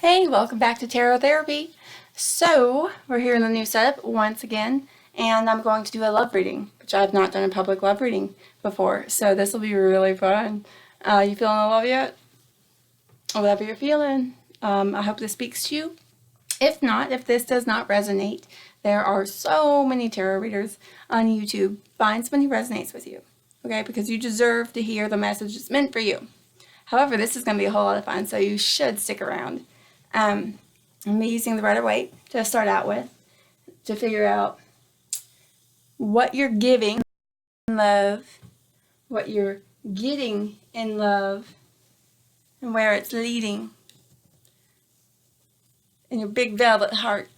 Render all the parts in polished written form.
Hey, welcome back to Tarot Therapy. So, we're here in the new setup once again, and I'm going to do a love reading, which I've not done a public love reading before, so this will be really fun. You feeling the love yet? Whatever you're feeling, I hope this speaks to you. If not, if this does not resonate, there are so many tarot readers on YouTube. Find somebody who resonates with you, okay? Because you deserve to hear the message that's meant for you. However, this is going to be a whole lot of fun, so you should stick around. I'm using the Rider-Waite to start out with to figure out what you're giving in love, what you're getting in love, and where it's leading in your big velvet heart.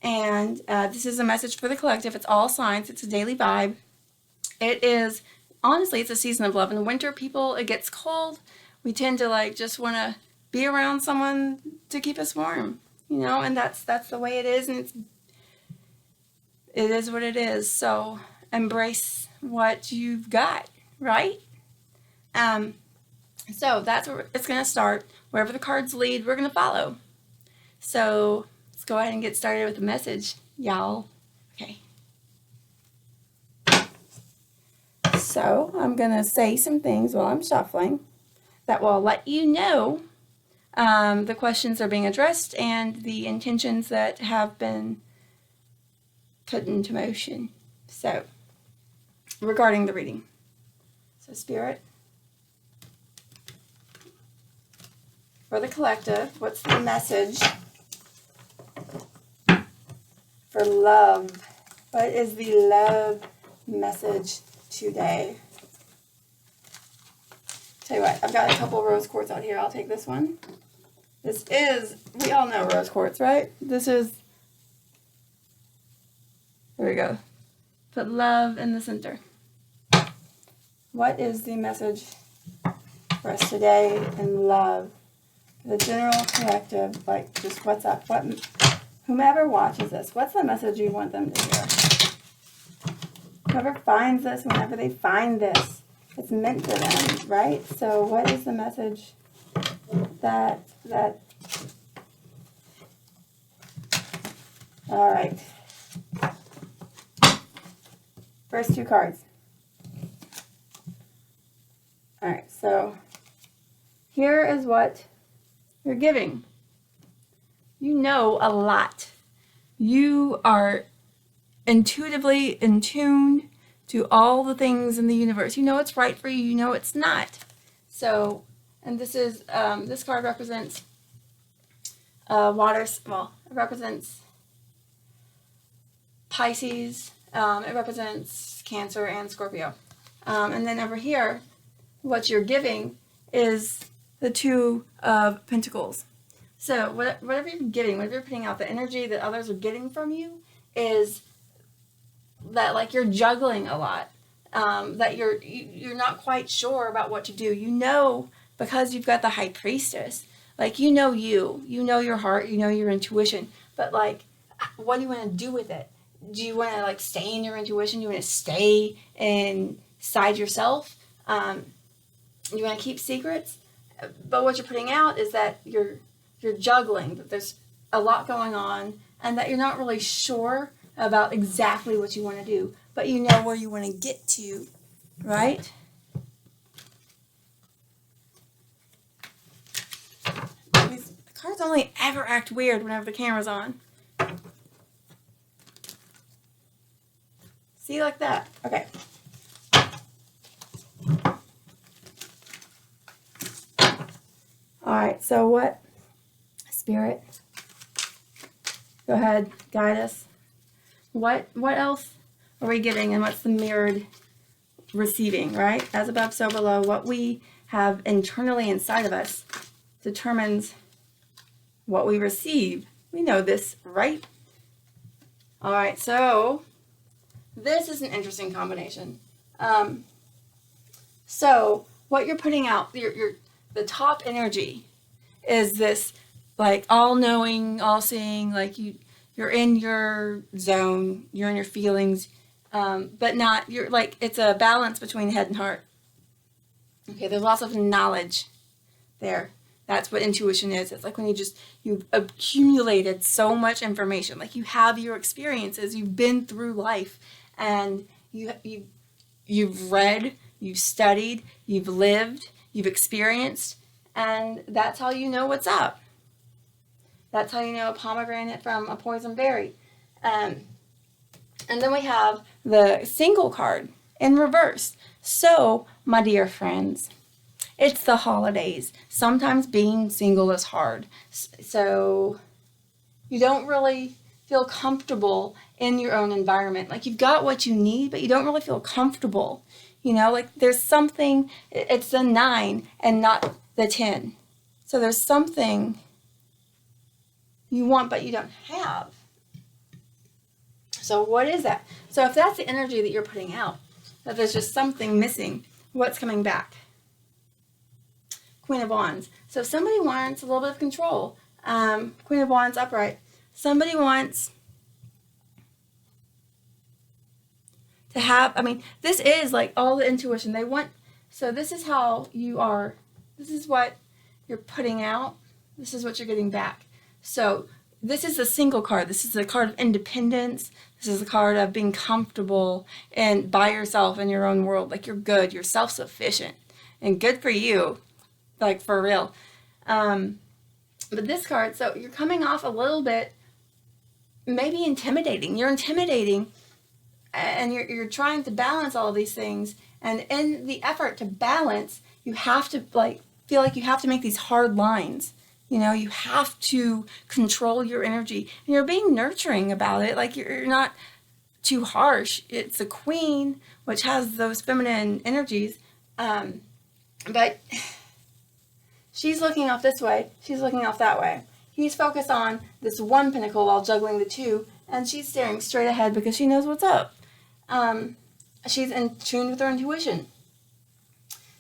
And this is a message for the collective. It's all signs. It's a daily vibe. It is, honestly, it's a season of love. In the winter, people, it gets cold. We tend to just want to be around someone to keep us warm, and that's the way it is, and it is what it is. So embrace what you've got, right? So that's where it's going to start. Wherever the cards lead, we're going to follow. So let's go ahead and get started with the message, y'all. Okay. So I'm going to say some things while I'm shuffling that will let you know the questions are being addressed and the intentions that have been put into motion. So, regarding the reading. So, Spirit, for the collective, what's the message for love? What is the love message today? Tell you what, I've got a couple rose quartz out here. I'll take this one. This is, we all know rose quartz, right? This is, there we go. Put love in the center. What is the message for us today in love? The general collective, just what's up? Whomever watches this, what's the message you want them to hear? Whoever finds this, whenever they find this, it's meant for them, right? So what is the message that all right. First two cards. All right, so here is what you're giving. You know a lot. You are intuitively in tune to all the things in the universe. You know it's right for you. You know it's not. So, and this is, this card represents it represents Pisces, it represents Cancer and Scorpio. And then over here, what you're giving is the Two of Pentacles. So whatever you're giving, whatever you're putting out, the energy that others are getting from you is that you're juggling a lot, that you're not quite sure about what to do. Because you've got the High Priestess, you know your heart, you know your intuition, but what do you want to do with it? Do you want to stay in your intuition? Do you want to stay inside yourself? You want to keep secrets? But what you're putting out is that you're juggling, that there's a lot going on, and that you're not really sure about exactly what you want to do, but you know where you want to get to, right? These cards only ever act weird whenever the camera's on. See, like that. Okay. All right, so what, Spirit, go ahead, guide us. What else are we getting, and what's the mirrored receiving, right? As above, so below. What we have internally inside of us determines what we receive. We know this, right? All right, so this is an interesting combination. So what you're putting out, the top energy is this all-knowing, all-seeing, you're in your zone, you're in your feelings, but not, it's a balance between head and heart. Okay, there's lots of knowledge there. That's what intuition is. It's like when you've accumulated so much information, like you have your experiences, you've been through life, and you've read, you've studied, you've lived, you've experienced, and that's how you know what's up. That's how you know a pomegranate from a poison berry. And then we have the single card in reverse. So, my dear friends, it's the holidays. Sometimes being single is hard. So you don't really feel comfortable in your own environment. Like you've got what you need, but you don't really feel comfortable. You know, like there's something, it's the 9 and not the 10. So there's something you want, but you don't have. So what is that? So if that's the energy that you're putting out, that there's just something missing, what's coming back? Queen of Wands. So if somebody wants a little bit of control, Queen of Wands upright. Somebody wants to have, this is like all the intuition they want. So this is how you are, this is what you're putting out. This is what you're getting back. So this is the single card. This is the card of independence. This is the card of being comfortable and by yourself in your own world. Like you're good, you're self-sufficient, and good for you. Like for real. But this card, so you're coming off a little bit maybe intimidating. You're intimidating and you're trying to balance all of these things. And in the effort to balance, you have to feel like you have to make these hard lines. You know, you have to control your energy. And you're being nurturing about it. Like you're not too harsh. It's a queen, which has those feminine energies. But she's looking off this way. She's looking off that way. He's focused on this one pinnacle while juggling the two. And she's staring straight ahead because she knows what's up. She's in tune with her intuition.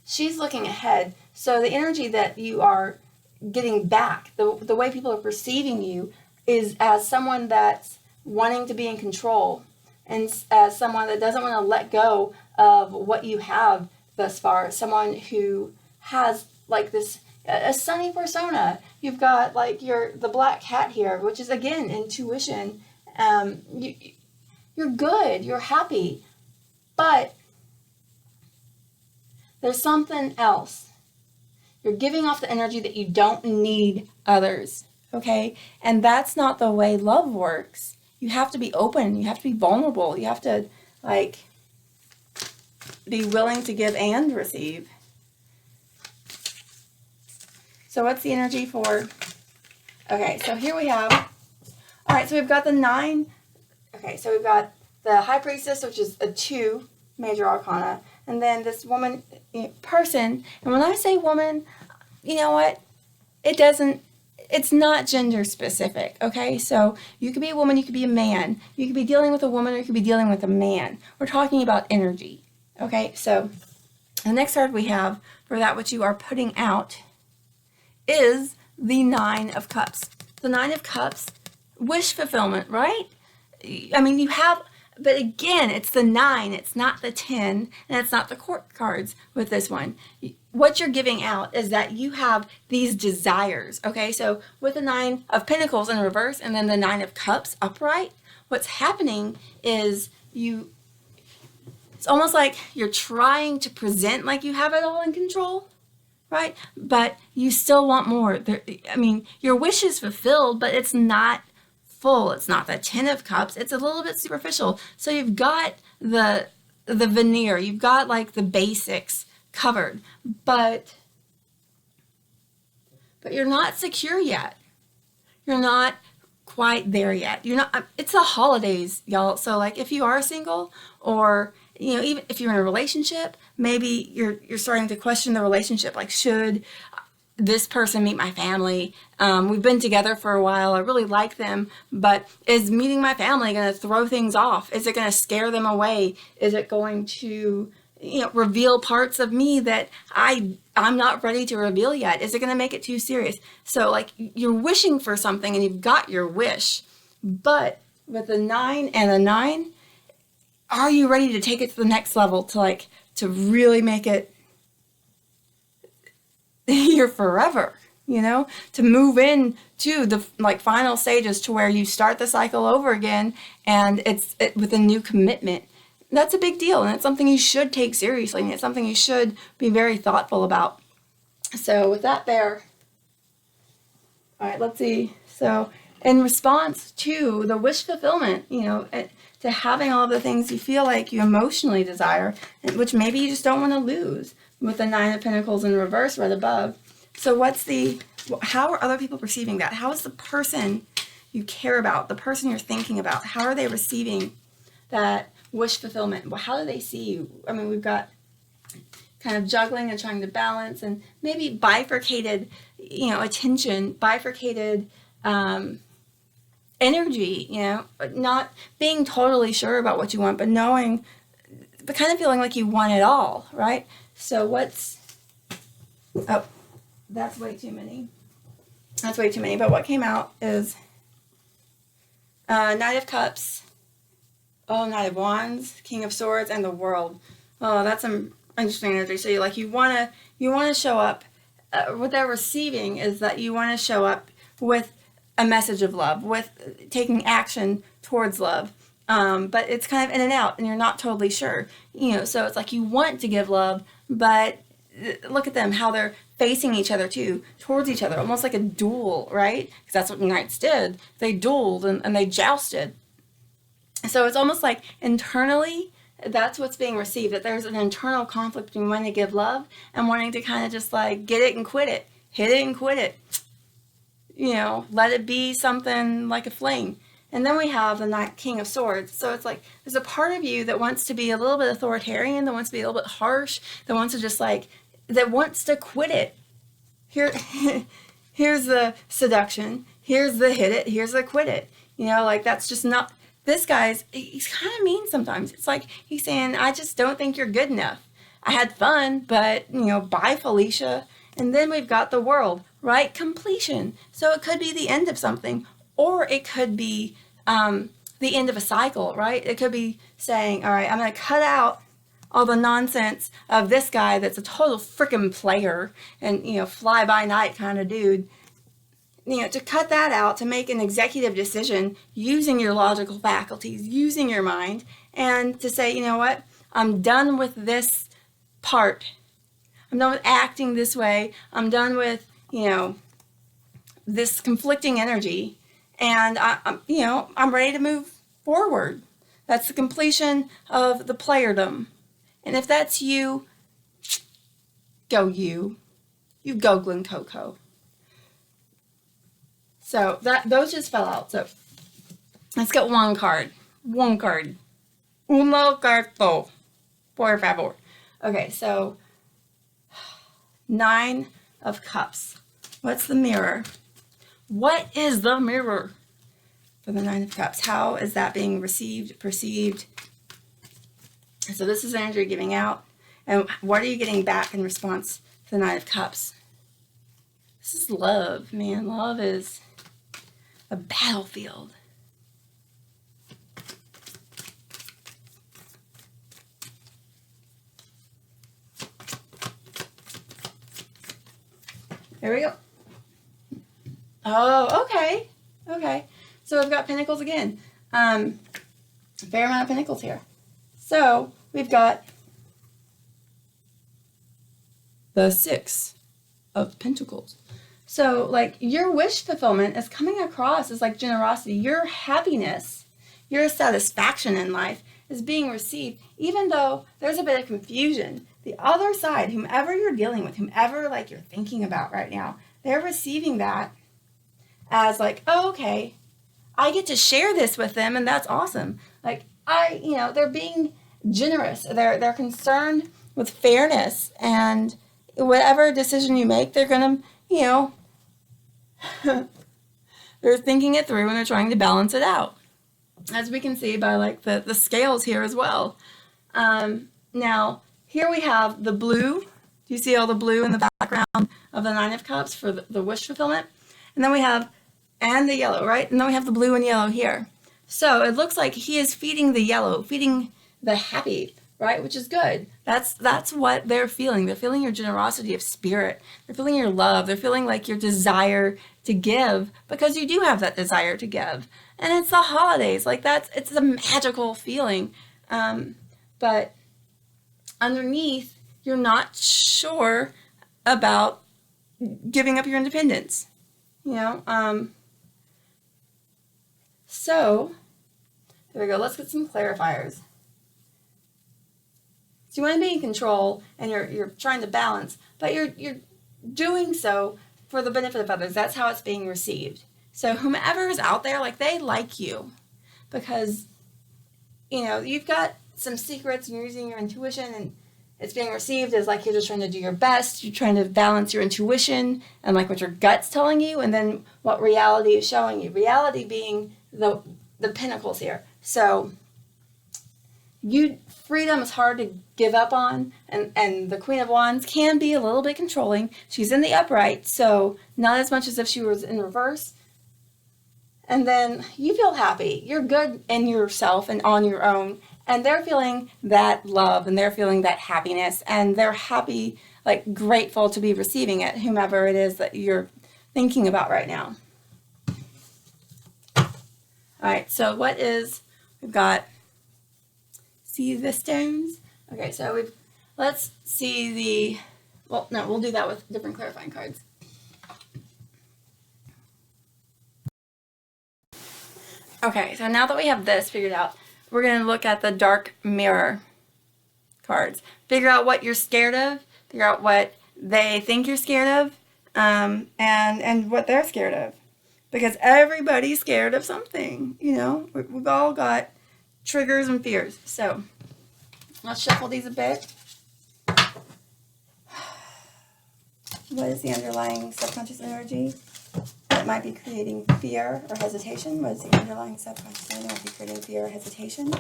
She's looking ahead. So the energy that you are getting back, the way people are perceiving you, is as someone that's wanting to be in control, and as someone that doesn't want to let go of what you have thus far. Someone who has like this a sunny persona. You've got like the black cat here, which is again intuition. You're good, you're happy, but there's something else. You're giving off the energy that you don't need others, okay? And that's not the way love works. You have to be open. You have to be vulnerable. You have to, be willing to give and receive. So what's the energy for? Okay, so here we have, all right, so we've got the 9. Okay, so we've got the High Priestess, which is a 2 major arcana. And then this woman, person, and when I say woman, you know what? It's not gender specific, okay? So you could be a woman, you could be a man. You could be dealing with a woman or you could be dealing with a man. We're talking about energy, okay? So the next card we have for that which you are putting out is the 9 of Cups. The 9 of Cups, wish fulfillment, right? You have... But again, it's the 9, it's not the 10, and it's not the court cards with this one. What you're giving out is that you have these desires, okay? So with the 9 of Pentacles in reverse and then the 9 of Cups upright, what's happening is it's almost like you're trying to present like you have it all in control, right? But you still want more. Your wish is fulfilled, but it's not full. It's not the 10 of Cups. It's a little bit superficial. So you've got the veneer. You've got like the basics covered, but you're not secure yet. You're not quite there yet. You're not. It's the holidays, y'all. So like if you are single, or even if you're in a relationship, maybe you're starting to question the relationship. Like, should this person meet my family? We've been together for a while. I really like them, but is meeting my family going to throw things off? Is it going to scare them away? Is it going to, reveal parts of me that I'm not ready to reveal yet? Is it going to make it too serious? So like you're wishing for something and you've got your wish, but with the 9 and a 9, are you ready to take it to the next level to really make it your forever, you know, to move in to the like final stages to where you start the cycle over again, and it's with a new commitment. That's a big deal, and it's something you should take seriously, and it's something you should be very thoughtful about. So with that there, all right, let's see. So in response to the wish fulfillment, you know, to having all of the things you feel like you emotionally desire, which maybe you just don't want to lose, with the Nine of Pentacles in reverse right above. So how are other people perceiving that? How is the person you care about, the person you're thinking about, how are they receiving that wish fulfillment? Well, how do they see you? I mean, we've got kind of juggling and trying to balance, and maybe bifurcated, you know, attention, bifurcated energy, you know, not being totally sure about what you want, but knowing, but kind of feeling like you want it all, right? So oh, that's way too many. That's way too many. But what came out is Knight of Cups, Knight of Wands, King of Swords, and the World. Oh, that's some interesting energy. So you want to show up. What they're receiving is that you want to show up with a message of love, with taking action towards love. But it's kind of in and out, and you're not totally sure. You know, so it's like you want to give love, but look at them, how they're facing each other too, towards each other, almost like a duel, right? Because that's what knights did. They dueled and they jousted. So it's almost like internally, that's what's being received, that there's an internal conflict between wanting to give love and wanting to kind of just like get it and quit it, hit it and quit it, you know, let it be something like a fling. And then we have the King of Swords. So it's like there's a part of you that wants to be a little bit authoritarian, that wants to be a little bit harsh, that wants to just like, that wants to quit it. Here's the seduction, here's the hit it, here's the quit it. You know, like that's just not, this guy's, he's kind of mean sometimes. It's like he's saying, I just don't think you're good enough. I had fun, but, you know, bye, Felicia. And then we've got the World, right? Completion. So it could be the end of something, or it could be the end of a cycle, right? It could be saying, all right, I'm going to cut out all the nonsense of this guy that's a total freaking player and, you know, fly-by-night kind of dude. You know, to cut that out, to make an executive decision using your logical faculties, using your mind, and to say, you know what, I'm done with this part. I'm done with acting this way. I'm done with, you know, this conflicting energy, and I'm ready to move forward. That's the completion of the playerdom. And if that's you, go you. You go Glen Coco. So those just fell out. So let's get one card. One card. Uno carto. Por favor. Okay, so Nine of Cups. What's the mirror? What is the mirror for the Nine of Cups? How is that being received, perceived? So this is energy giving out. And what are you getting back in response to the Nine of Cups? This is love, man. Love is a battlefield. There we go. Oh, okay. Okay. So we've got Pentacles again. A fair amount of Pentacles here. So we've got the Six of Pentacles. So like your wish fulfillment is coming across as like generosity. Your happiness, your satisfaction in life is being received, even though there's a bit of confusion. The other side, whomever you're dealing with, whomever like you're thinking about right now, they're receiving that as like, oh, okay, I get to share this with them, and that's awesome. Like they're being generous. They're concerned with fairness, and whatever decision you make, they're gonna, they're thinking it through and they're trying to balance it out, as we can see by like the scales here as well. Now here we have the blue. Do you see all the blue in the background of the Nine of Cups for the wish fulfillment? And then we have, and the yellow, right? And then we have the blue and yellow here. So it looks like he is feeding the yellow, feeding the happy, right? Which is good. That's what they're feeling. They're feeling your generosity of spirit. They're feeling your love. They're feeling like your desire to give, because you do have that desire to give. And it's the holidays. Like it's a magical feeling. But underneath, you're not sure about giving up your independence, you know? So there we go. Let's get some clarifiers. So you want to be in control, and you're trying to balance, but you're doing so for the benefit of others. That's how it's being received. So whomever is out there, like, they like you because, you know, you've got some secrets and you're using your intuition, and it's being received as like you're just trying to do your best. You're trying to balance your intuition and like what your gut's telling you, and then what reality is showing you. Reality being the pinnacles here. So freedom is hard to give up on, and the Queen of Wands can be a little bit controlling. She's in the upright, so not as much as if she was in reverse. And then you feel happy. You're good in yourself and on your own, and they're feeling that love, and they're feeling that happiness, and they're happy, like grateful to be receiving it, whomever it is that you're thinking about right now. All right, so we've got, see the stones? Okay, so let's see well, no, we'll do that with different clarifying cards. Okay, so now that we have this figured out, we're going to look at the dark mirror cards. Figure out what you're scared of, figure out what they think you're scared of, and what they're scared of. Because everybody's scared of something, you know? We've all got triggers and fears. So let's shuffle these a bit. What is the underlying subconscious energy that might be creating fear or hesitation? What is the underlying subconscious energy that might be creating fear or hesitation?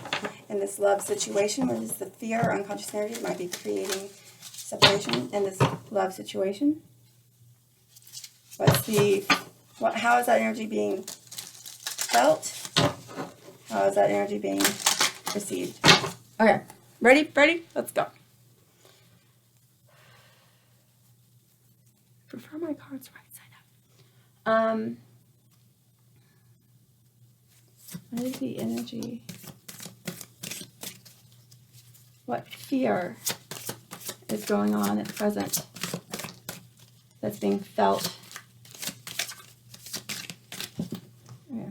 In this love situation, what is the fear or unconscious energy that might be creating separation in this love situation? How is that energy being felt? How is that energy being received? Okay, ready? Let's go. I prefer my cards right side up. What is the energy? What fear is going on at present that's being felt? Okay.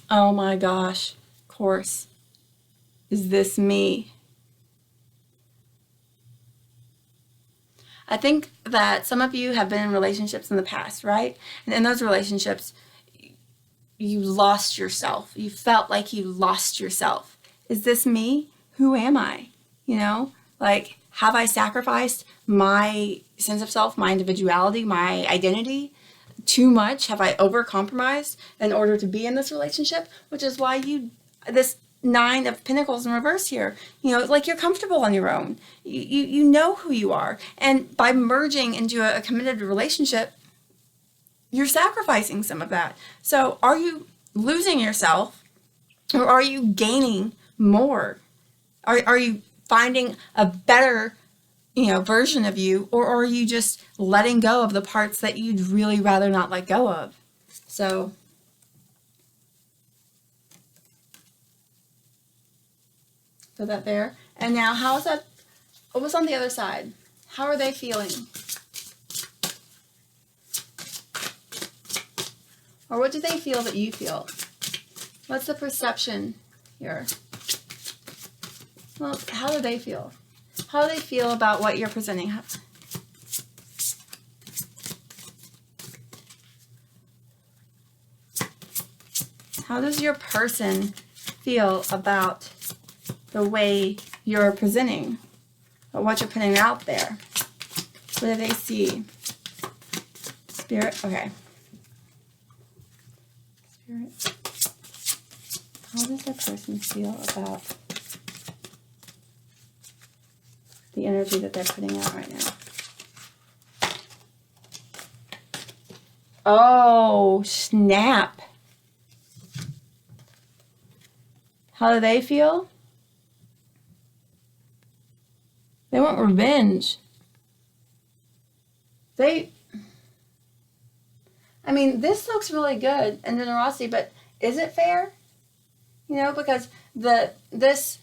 Oh my gosh, of course. Is this me? I think that some of you have been in relationships in the past, right? And in those relationships, you lost yourself. You felt like you lost yourself. Is this me? Who am I? You know, like, have I sacrificed my sense of self, my individuality, my identity too much? Have I overcompromised in order to be in this relationship? Which is why this Nine of Pentacles in reverse here, you know, like, you're comfortable on your own. You know who you are. And by merging into a committed relationship, you're sacrificing some of that. So are you losing yourself, or are you gaining more? Are you finding a better, you know, version of you, or are you just letting go of the parts that you'd really rather not let go of? So put that there. And now, how is that? What's on the other side? How are they feeling? Or what do they feel that you feel? What's the perception here? Well, how do they feel? How do they feel about what you're presenting? How does your person feel about the way you're presenting, or what you're putting out there? What do they see? Spirit, okay. Spirit. How does that person feel about the energy that they're putting out right now? Oh, snap. How do they feel? They want revenge. I mean, this looks really good in generosity, but is it fair? You know, because this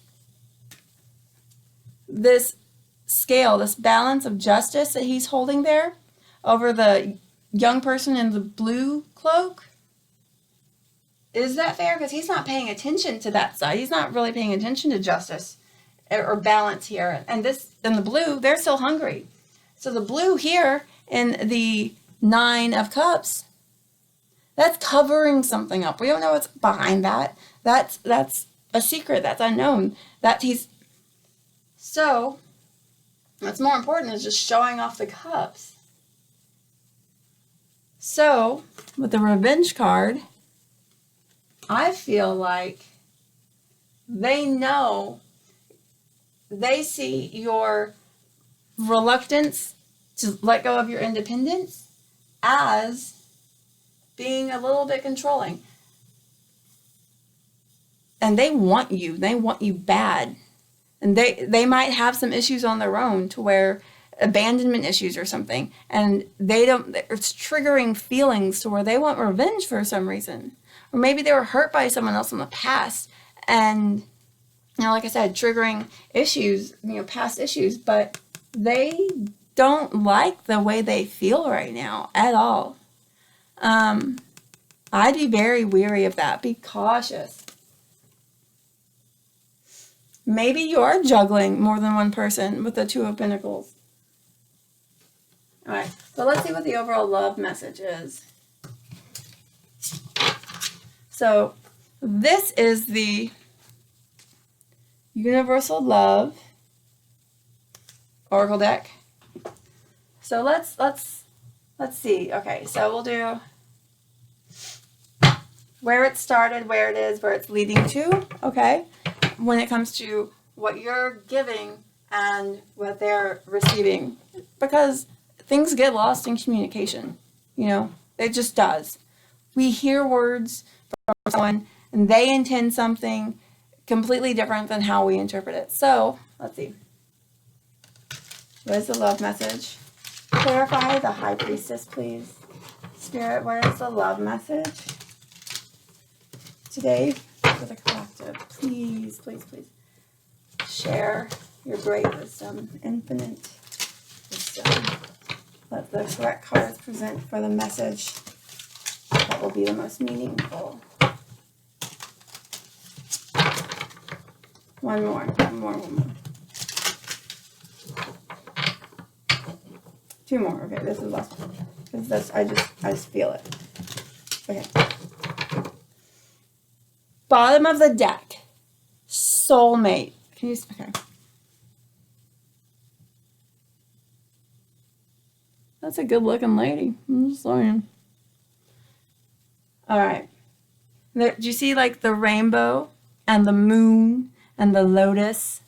scale, this balance of justice that he's holding there over the young person in the blue cloak, is that fair? Because he's not paying attention to that side. He's not really paying attention to justice or balance here. And this, in the blue, they're still hungry. So the blue here in the 9 of Cups, that's covering something up. We don't know what's behind that. That's a secret. That's unknown. So what's more important is just showing off the cups. So with the revenge card, I feel like they know, they see your reluctance to let go of your independence as being a little bit controlling. And they want you bad. And they might have some issues on their own, to where abandonment issues or something. And it's triggering feelings to where they want revenge for some reason. Or maybe they were hurt by someone else in the past. And, you know, like I said, triggering issues, you know, past issues. But they don't like the way they feel right now at all. I'd be very wary of that. Be cautious. Maybe you are juggling more than one person with the 2 of Pentacles. All right, so let's see what the overall love message is. So this is the Universal Love Oracle deck. So let's see. Okay, so we'll do where it started, where it is, where it's leading to. Okay, when it comes to what you're giving and what they're receiving, because things get lost in communication. You know, it just does. We hear words from someone and they intend something completely different than how we interpret it. So let's see. What is the love message? Clarify the High Priestess, please. Spirit, what is the love message today for the collective? Please, please, please. Share your great wisdom, infinite wisdom. Let the correct cards present for the message that will be the most meaningful. One more. 2 more. Okay, this is the last one. Because I just feel it. Okay. Bottom of the deck. Soulmate. Can you? Okay. That's a good looking lady. I'm just saying. All right. Do you see like the rainbow and the moon and the lotus,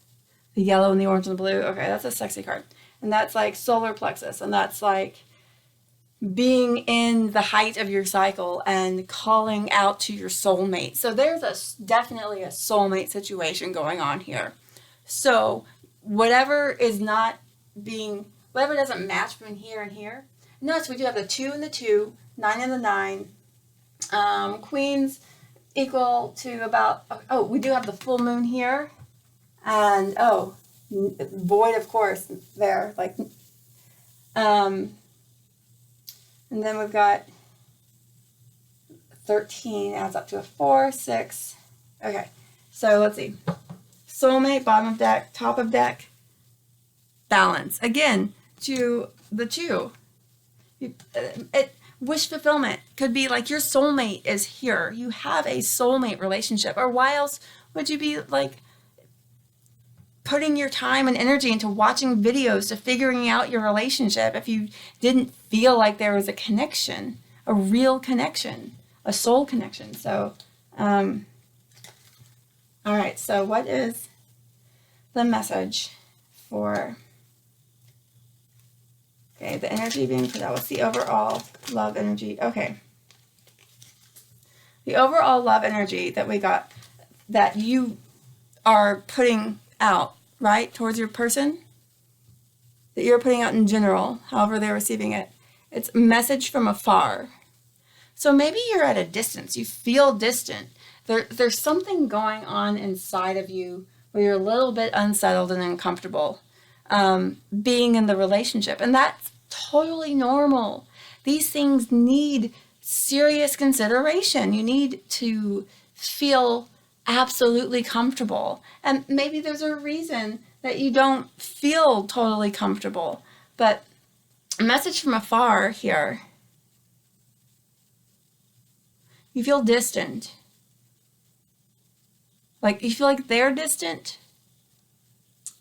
the yellow and the orange and the blue? Okay, that's a sexy card. And that's like solar plexus, and that's like being in the height of your cycle and calling out to your soulmate. So there's definitely a soulmate situation going on here. So whatever doesn't match between here and here. Notice we do have the 2 and the 2, 9 and the 9. Queens equal to about, we do have the full moon here. And, void, of course, there. Like, and then we've got 13 adds up to a 4, 6. Okay, so let's see. Soulmate, bottom of deck, top of deck, balance. Again, to the 2. Wish fulfillment could be like your soulmate is here. You have a soulmate relationship. Or why else would you be like putting your time and energy into watching videos to figuring out your relationship if you didn't feel like there was a connection, a real connection, a soul connection? So, all right, so what is the message for, okay, the energy being put out? What's the overall love energy? Okay. The overall love energy that we got, that you are putting out, right, towards your person, that you're putting out in general, however they're receiving it. It's a message from afar. So maybe you're at a distance. You feel distant. There's something going on inside of you where you're a little bit unsettled and uncomfortable being in the relationship. And that's totally normal. These things need serious consideration. You need to feel absolutely comfortable. And maybe there's a reason that you don't feel totally comfortable. But a message from afar here. You feel distant. Like you feel like they're distant,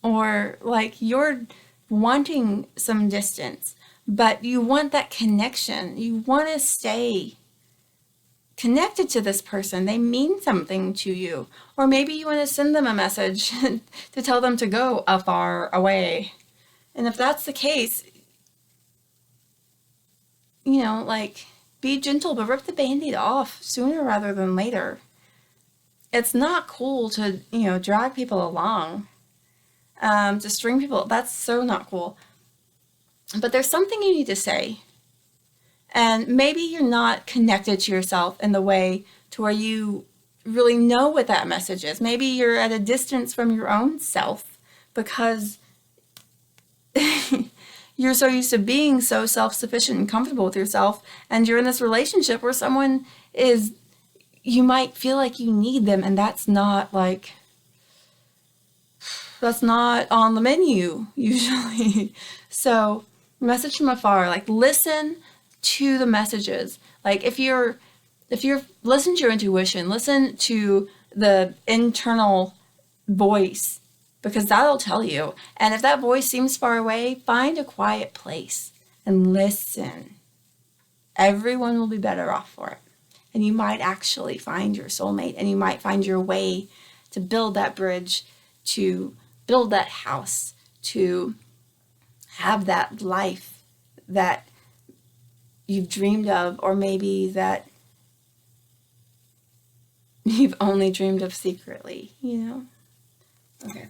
or like you're wanting some distance, but you want that connection. You want to stay connected to this person. They mean something to you. Or maybe you want to send them a message to tell them to go afar away. And if that's the case, you know, like, be gentle, but rip the Band-Aid off sooner rather than later. It's not cool to, you know, drag people along, to string people. That's so not cool. But there's something you need to say. And maybe you're not connected to yourself in the way to where you really know what that message is. Maybe you're at a distance from your own self because you're so used to being so self-sufficient and comfortable with yourself, and you're in this relationship where someone is, you might feel like you need them, and that's not on the menu usually. So, message from afar, like, listen to the messages. Like, if you're listen to your intuition, listen to the internal voice, because that'll tell you. And if that voice seems far away, find a quiet place and listen. Everyone will be better off for it. And you might actually find your soulmate, and you might find your way to build that bridge, to build that house, to have that life that you've dreamed of, or maybe that you've only dreamed of secretly, you know? Okay.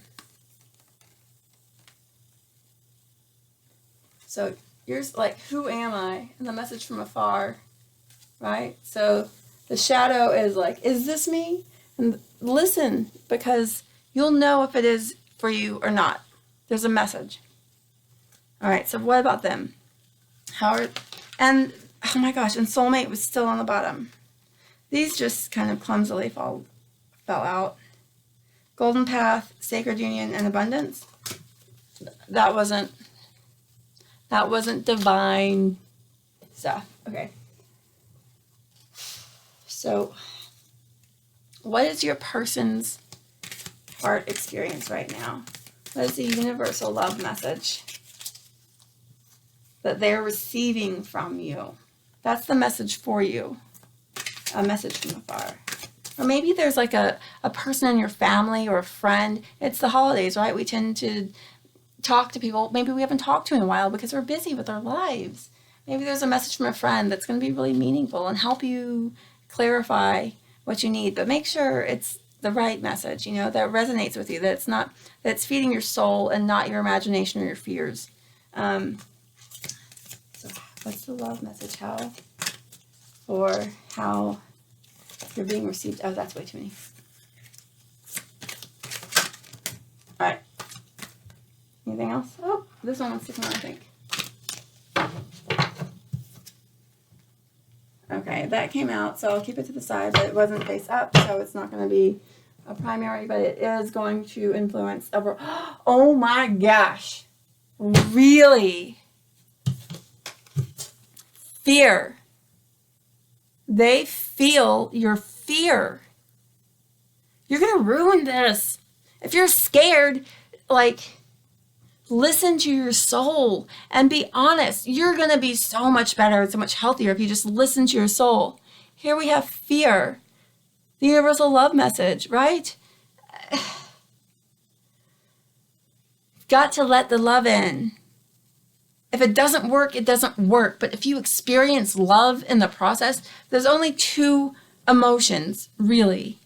So yours, like, who am I? And the message from afar, right? So the shadow is like, is this me? And listen, because you'll know if it is for you or not. There's a message. All right, so what about them? And oh my gosh, and soulmate was still on the bottom. These just kind of clumsily fell out. Golden path, sacred union, and abundance. That wasn't divine stuff. Okay. So, what is your person's heart experience right now? What is the universal love message that they're receiving from you? That's the message for you. A message from afar. Or maybe there's like a person in your family or a friend. It's the holidays, right? We tend to talk to people maybe we haven't talked to in a while because we're busy with our lives. Maybe there's a message from a friend that's going to be really meaningful and help you clarify what you need. But make sure it's the right message, you know, that resonates with you, that it's feeding your soul and not your imagination or your fears. So what's the love message? How you're being received? Oh, that's way too many. All right. Anything else? Oh, this one wants to come on, I think. Okay, that came out, so I'll keep it to the side, but it wasn't face up, so it's not going to be a primary, but it is going to influence overall. Oh my gosh. Really? Fear. They feel your fear. You're going to ruin this. If you're scared, like, listen to your soul and be honest. You're going to be so much better and so much healthier if you just listen to your soul. Here we have fear. The universal love message, right? Got to let the love in. If it doesn't work, it doesn't work. But if you experience love in the process, there's only two emotions, really.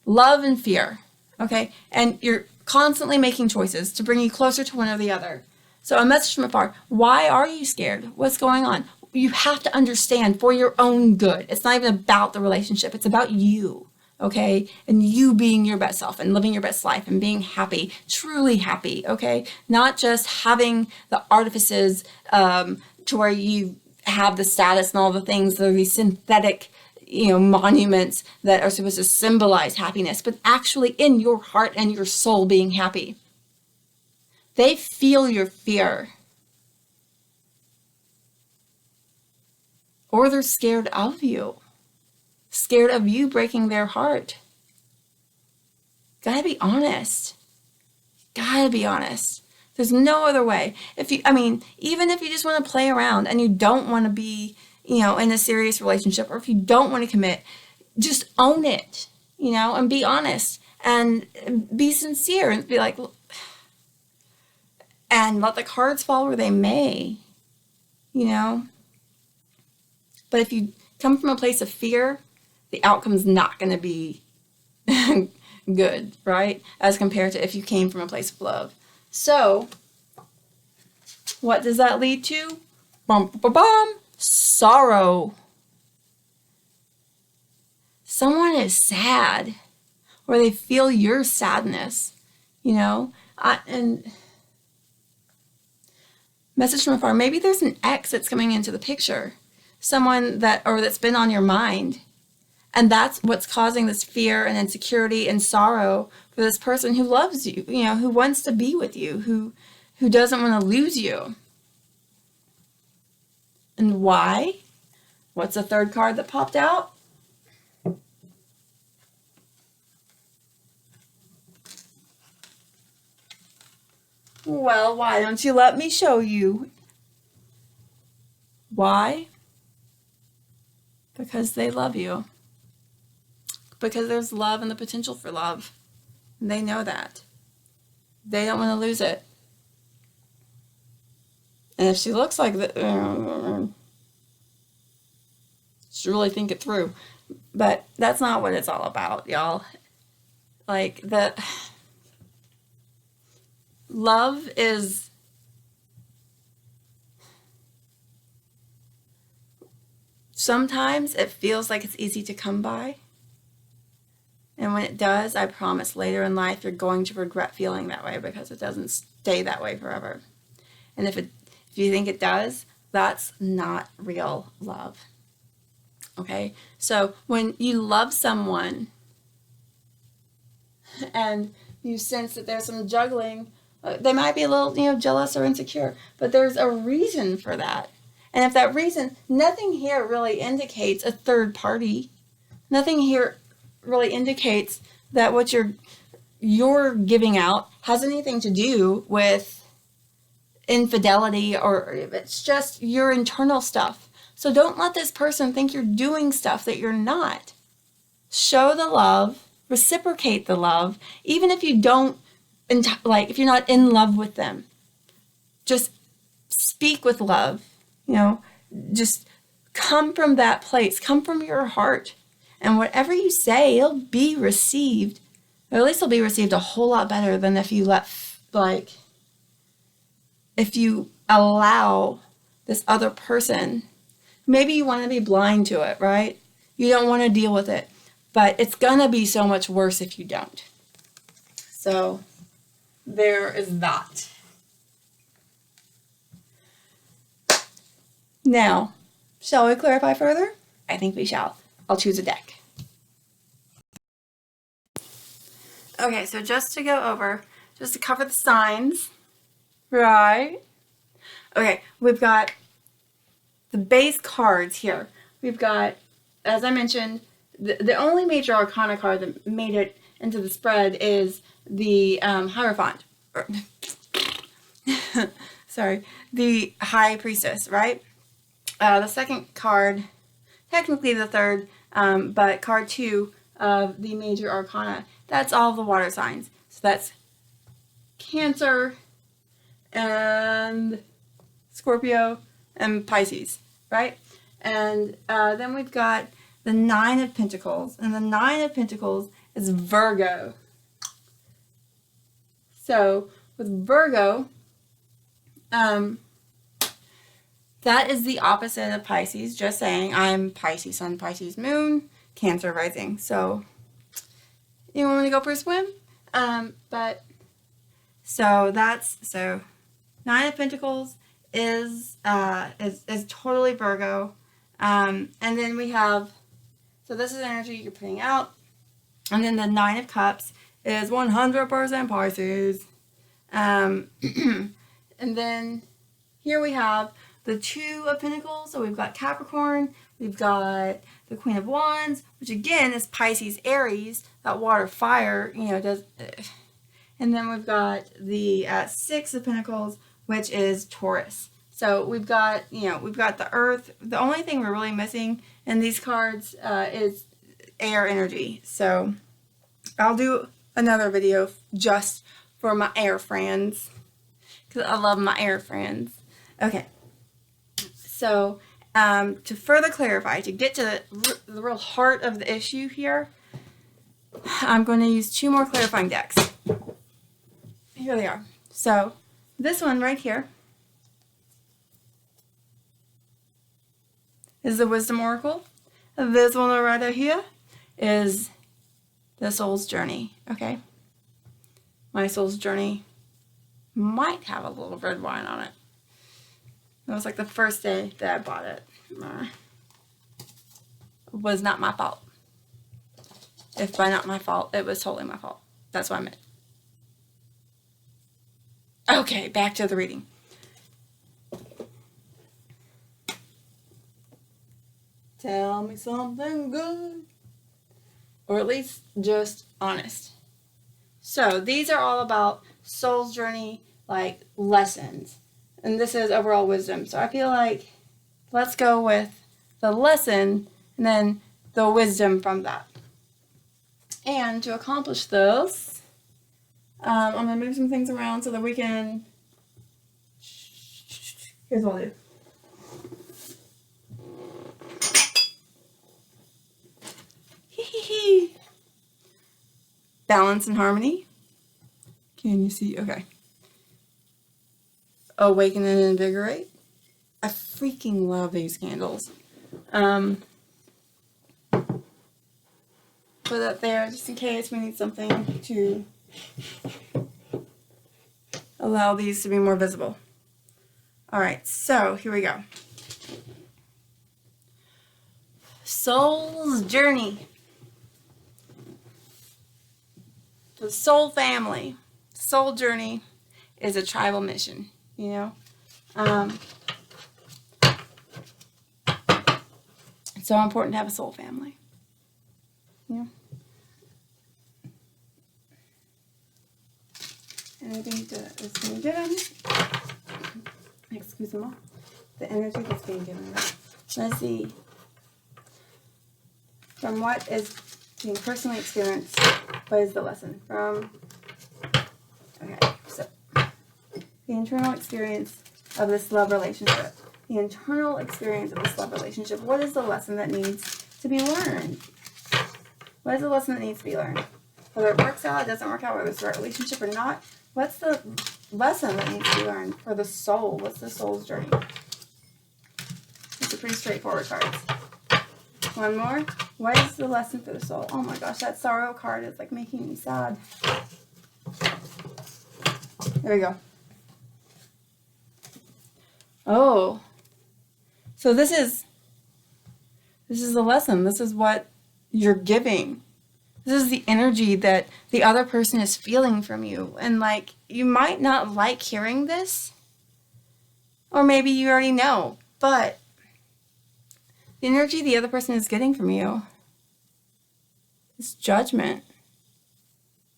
love and fear, okay? And you're constantly making choices to bring you closer to one or the other. So a message from afar, why are you scared? What's going on? You have to understand for your own good. It's not even about the relationship. It's about you, okay? And you being your best self and living your best life and being happy, truly happy, okay? Not just having the artifices to where you have the status and all the things that are these synthetic, monuments that are supposed to symbolize happiness, but actually in your heart and your soul being happy. They feel your fear. Or they're scared of you breaking their heart. Gotta be honest. There's no other way. Even if you just want to play around and you don't want to be, in a serious relationship, or if you don't want to commit, just own it, and be honest and be sincere and be like, and let the cards fall where they may, But if you come from a place of fear, the outcome's not going to be good, right? As compared to if you came from a place of love. So, what does that lead to? Sorrow. Someone is sad, or they feel your sadness, and message from afar. Maybe there's an ex that's coming into the picture. Someone that's been on your mind. And that's what's causing this fear and insecurity and sorrow for this person who loves you, who wants to be with you, who doesn't want to lose you. And why? What's the third card that popped out? Well, why don't you let me show you? Why? Because they love you. Because there's love and the potential for love. And they know that. They don't want to lose it. And if she looks like that, should really think it through. But that's not what it's all about, y'all. Like, love is sometimes it feels like it's easy to come by. And when it does, I promise later in life you're going to regret feeling that way because it doesn't stay that way forever. And if you think it does, that's not real love. Okay? So when you love someone and you sense that there's some juggling, they might be a little, jealous or insecure, but there's a reason for that. And if that reason, nothing here really indicates a third party. Nothing here really indicates that what you're giving out has anything to do with infidelity, or it's just your internal stuff. So don't let this person think you're doing stuff that you're not. Show the love, reciprocate the love, even if you don't, if you're not in love with them. Just speak with love, just come from that place, come from your heart. And whatever you say, it'll be received. Or at least it'll be received a whole lot better than if you if you allow this other person. Maybe you want to be blind to it, right? You don't want to deal with it. But it's going to be so much worse if you don't. So there is that. Now, shall we clarify further? I think we shall. I'll choose a deck. Okay, so just to cover the signs, right? Okay, we've got the base cards here. We've got, as I mentioned, the only major arcana card that made it into the spread is the Hierophant. Sorry, the High Priestess, right? The second card, technically the third, but card 2 of the major arcana, that's all the water signs. So that's Cancer and Scorpio and Pisces, right? And then we've got the 9 of Pentacles. And the 9 of Pentacles is Virgo. So with Virgo, that is the opposite of Pisces. Just saying, I'm Pisces sun, Pisces moon, Cancer rising. So you want me to go for a swim? So Nine of Pentacles is totally Virgo. And then we have, so this is energy you're putting out. And then the Nine of Cups is 100% Pisces. And then here we have the Two of Pentacles. So we've got Capricorn, we've got the Queen of Wands, which again is Pisces, Aries, that water fire, does. And then we've got the Six of Pentacles, which is Taurus. So we've got the Earth. The only thing we're really missing in these cards is air energy. So I'll do another video just for my air friends, because I love my air friends. Okay. So to further clarify, to get to the real heart of the issue here, I'm going to use two more clarifying decks. Here they are. So this one right here is the Wisdom Oracle. This one right here is the Soul's Journey. Okay. My Soul's Journey might have a little red wine on it. It was like the first day that I bought it. It was not my fault. If by not my fault, it was totally my fault. That's what I meant. Okay, back to the reading. Tell me something good. Or at least just honest. So these are all about soul's journey, like lessons. And this is overall wisdom. So I feel like let's go with the lesson and then the wisdom from that. And to accomplish this, I'm going to move some things around so that we can... Here's what I'll do. Balance and harmony. Can you see? Okay. Awaken and invigorate. I freaking love these candles. Put that there just in case we need something to allow these to be more visible. Alright, so here we go. Soul's journey. The soul family. Soul journey is a tribal mission, you know. It's so important to have a soul family. Yeah. Anything that's being given. Excuse me. The energy that's being given. Let's see. From what is being personally experienced, what is the lesson? Okay, so the internal experience of this love relationship. The internal experience of this love relationship. What is the lesson that needs to be learned? What is the lesson that needs to be learned? Whether it works out, it doesn't work out, whether it's the right relationship or not. What's the lesson that needs to be learned for the soul? What's the soul's journey? It's a pretty straightforward card. One more. What is the lesson for the soul? Oh my gosh, that sorrow card is like making me sad. There we go. Oh. So this is the lesson. This is what you're giving. This is the energy that the other person is feeling from you. And like, you might not like hearing this, or maybe you already know, but the energy the other person is getting from you is judgment.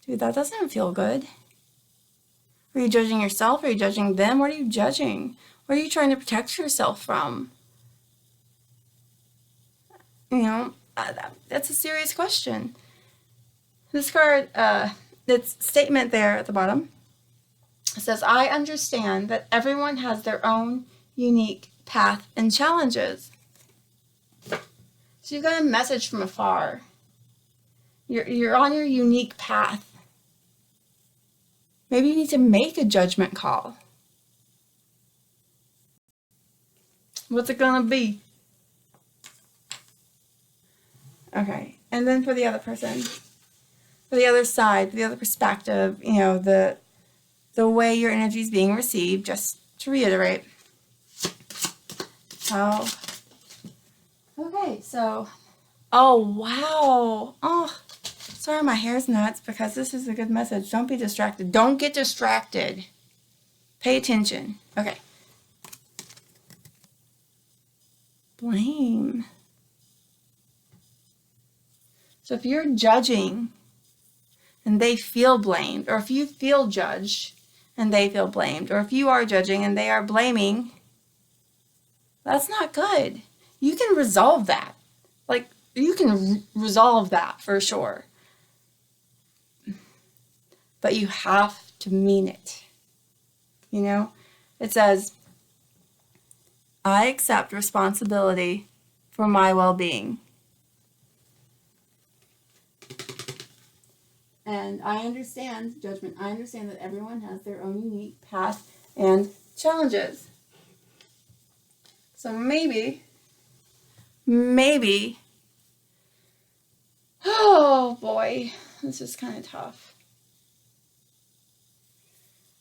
Dude, that doesn't feel good. Are you judging yourself? Are you judging them? What are you judging? What are you trying to protect yourself from? You know, that's a serious question. This card, its statement there at the bottom, says, I understand that everyone has their own unique path and challenges. So you've got a message from afar. You're on your unique path. Maybe you need to make a judgment call. What's it gonna be? Okay, and then for the other person, for the other side, for the other perspective, you know, the way your energy is being received, just to reiterate. Oh, okay, so, oh, wow. Oh, sorry, my hair's nuts because this is a good message. Don't be distracted. Don't get distracted. Pay attention. Okay. Blame. So if you're judging and they feel blamed, or if you feel judged and they feel blamed, or if you are judging and they are blaming, that's not good. You can resolve that. Like, you can resolve that for sure. But you have to mean it. You know? It says, I accept responsibility for my well-being. And I understand judgment. I understand that everyone has their own unique path and challenges. So maybe, oh boy, this is kind of tough.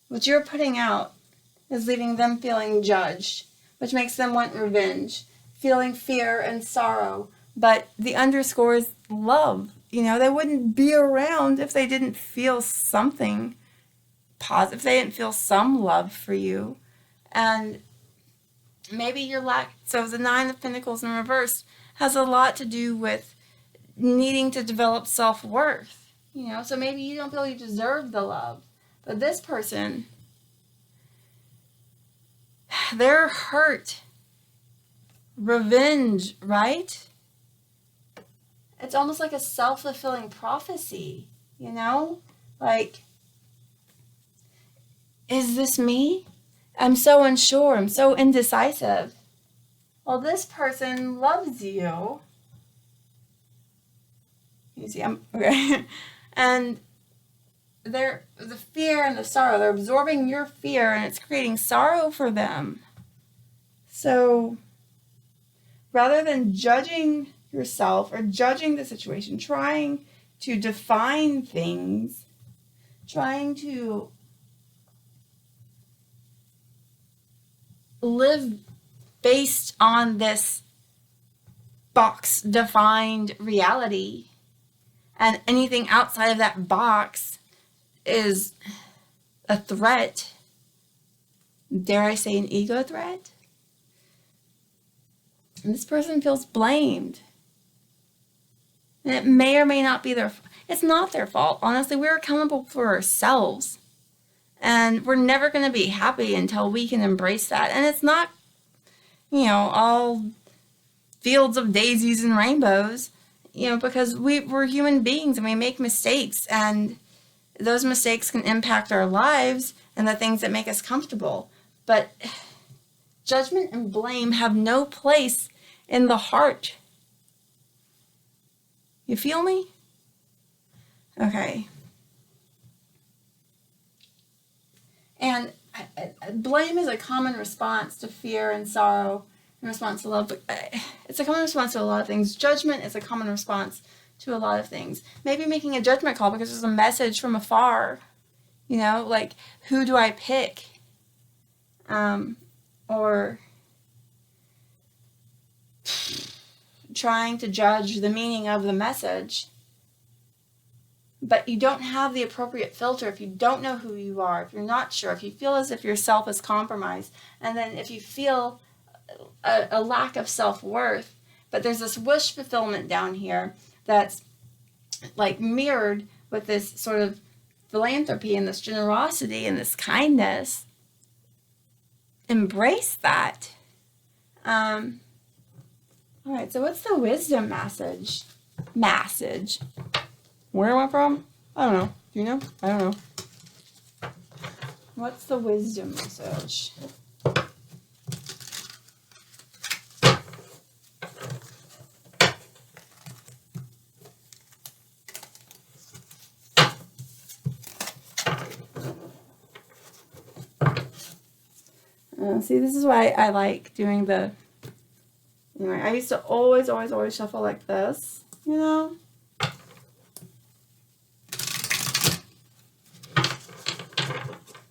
What you're putting out is leaving them feeling judged, which makes them want revenge, feeling fear and sorrow. But the underscore is love. You know, they wouldn't be around if they didn't feel something positive, if they didn't feel some love for you. And maybe your lack, so the Nine of Pentacles in reverse has a lot to do with needing to develop self-worth. You know, so maybe you don't feel you deserve the love. But this person, they're hurt. Revenge, right? It's almost like a self-fulfilling prophecy, you know? Like, is this me? I'm so unsure. I'm so indecisive. Well, this person loves you. You see, okay. And the fear and the sorrow, they're absorbing your fear and it's creating sorrow for them. So rather than judging yourself or judging the situation, trying to define things, trying to live based on this box defined reality, and anything outside of that box is a threat, dare I say an ego threat, and this person feels blamed. And it may or may not be it's not their fault. Honestly, we're accountable for ourselves. And we're never going to be happy until we can embrace that. And it's not, you know, all fields of daisies and rainbows, you know, because we're human beings and we make mistakes. And those mistakes can impact our lives and the things that make us comfortable. But judgment and blame have no place in the heart. You feel me? Okay. And blame is a common response to fear and sorrow, in response to love. But it's a common response to a lot of things. Judgment is a common response to a lot of things. Maybe making a judgment call because there's a message from afar. You know, like, who do I pick? Or trying to judge the meaning of the message. But you don't have the appropriate filter if you don't know who you are, if you're not sure, if you feel as if your self is compromised, and then if you feel a lack of self-worth, but there's this wish fulfillment down here that's like mirrored with this sort of philanthropy and this generosity and this kindness. Embrace that. All right, so what's the wisdom message? Where am I from? I don't know. Do you know? I don't know. What's the wisdom message? See, this is why I like doing the, anyway, I used to always shuffle like this, you know?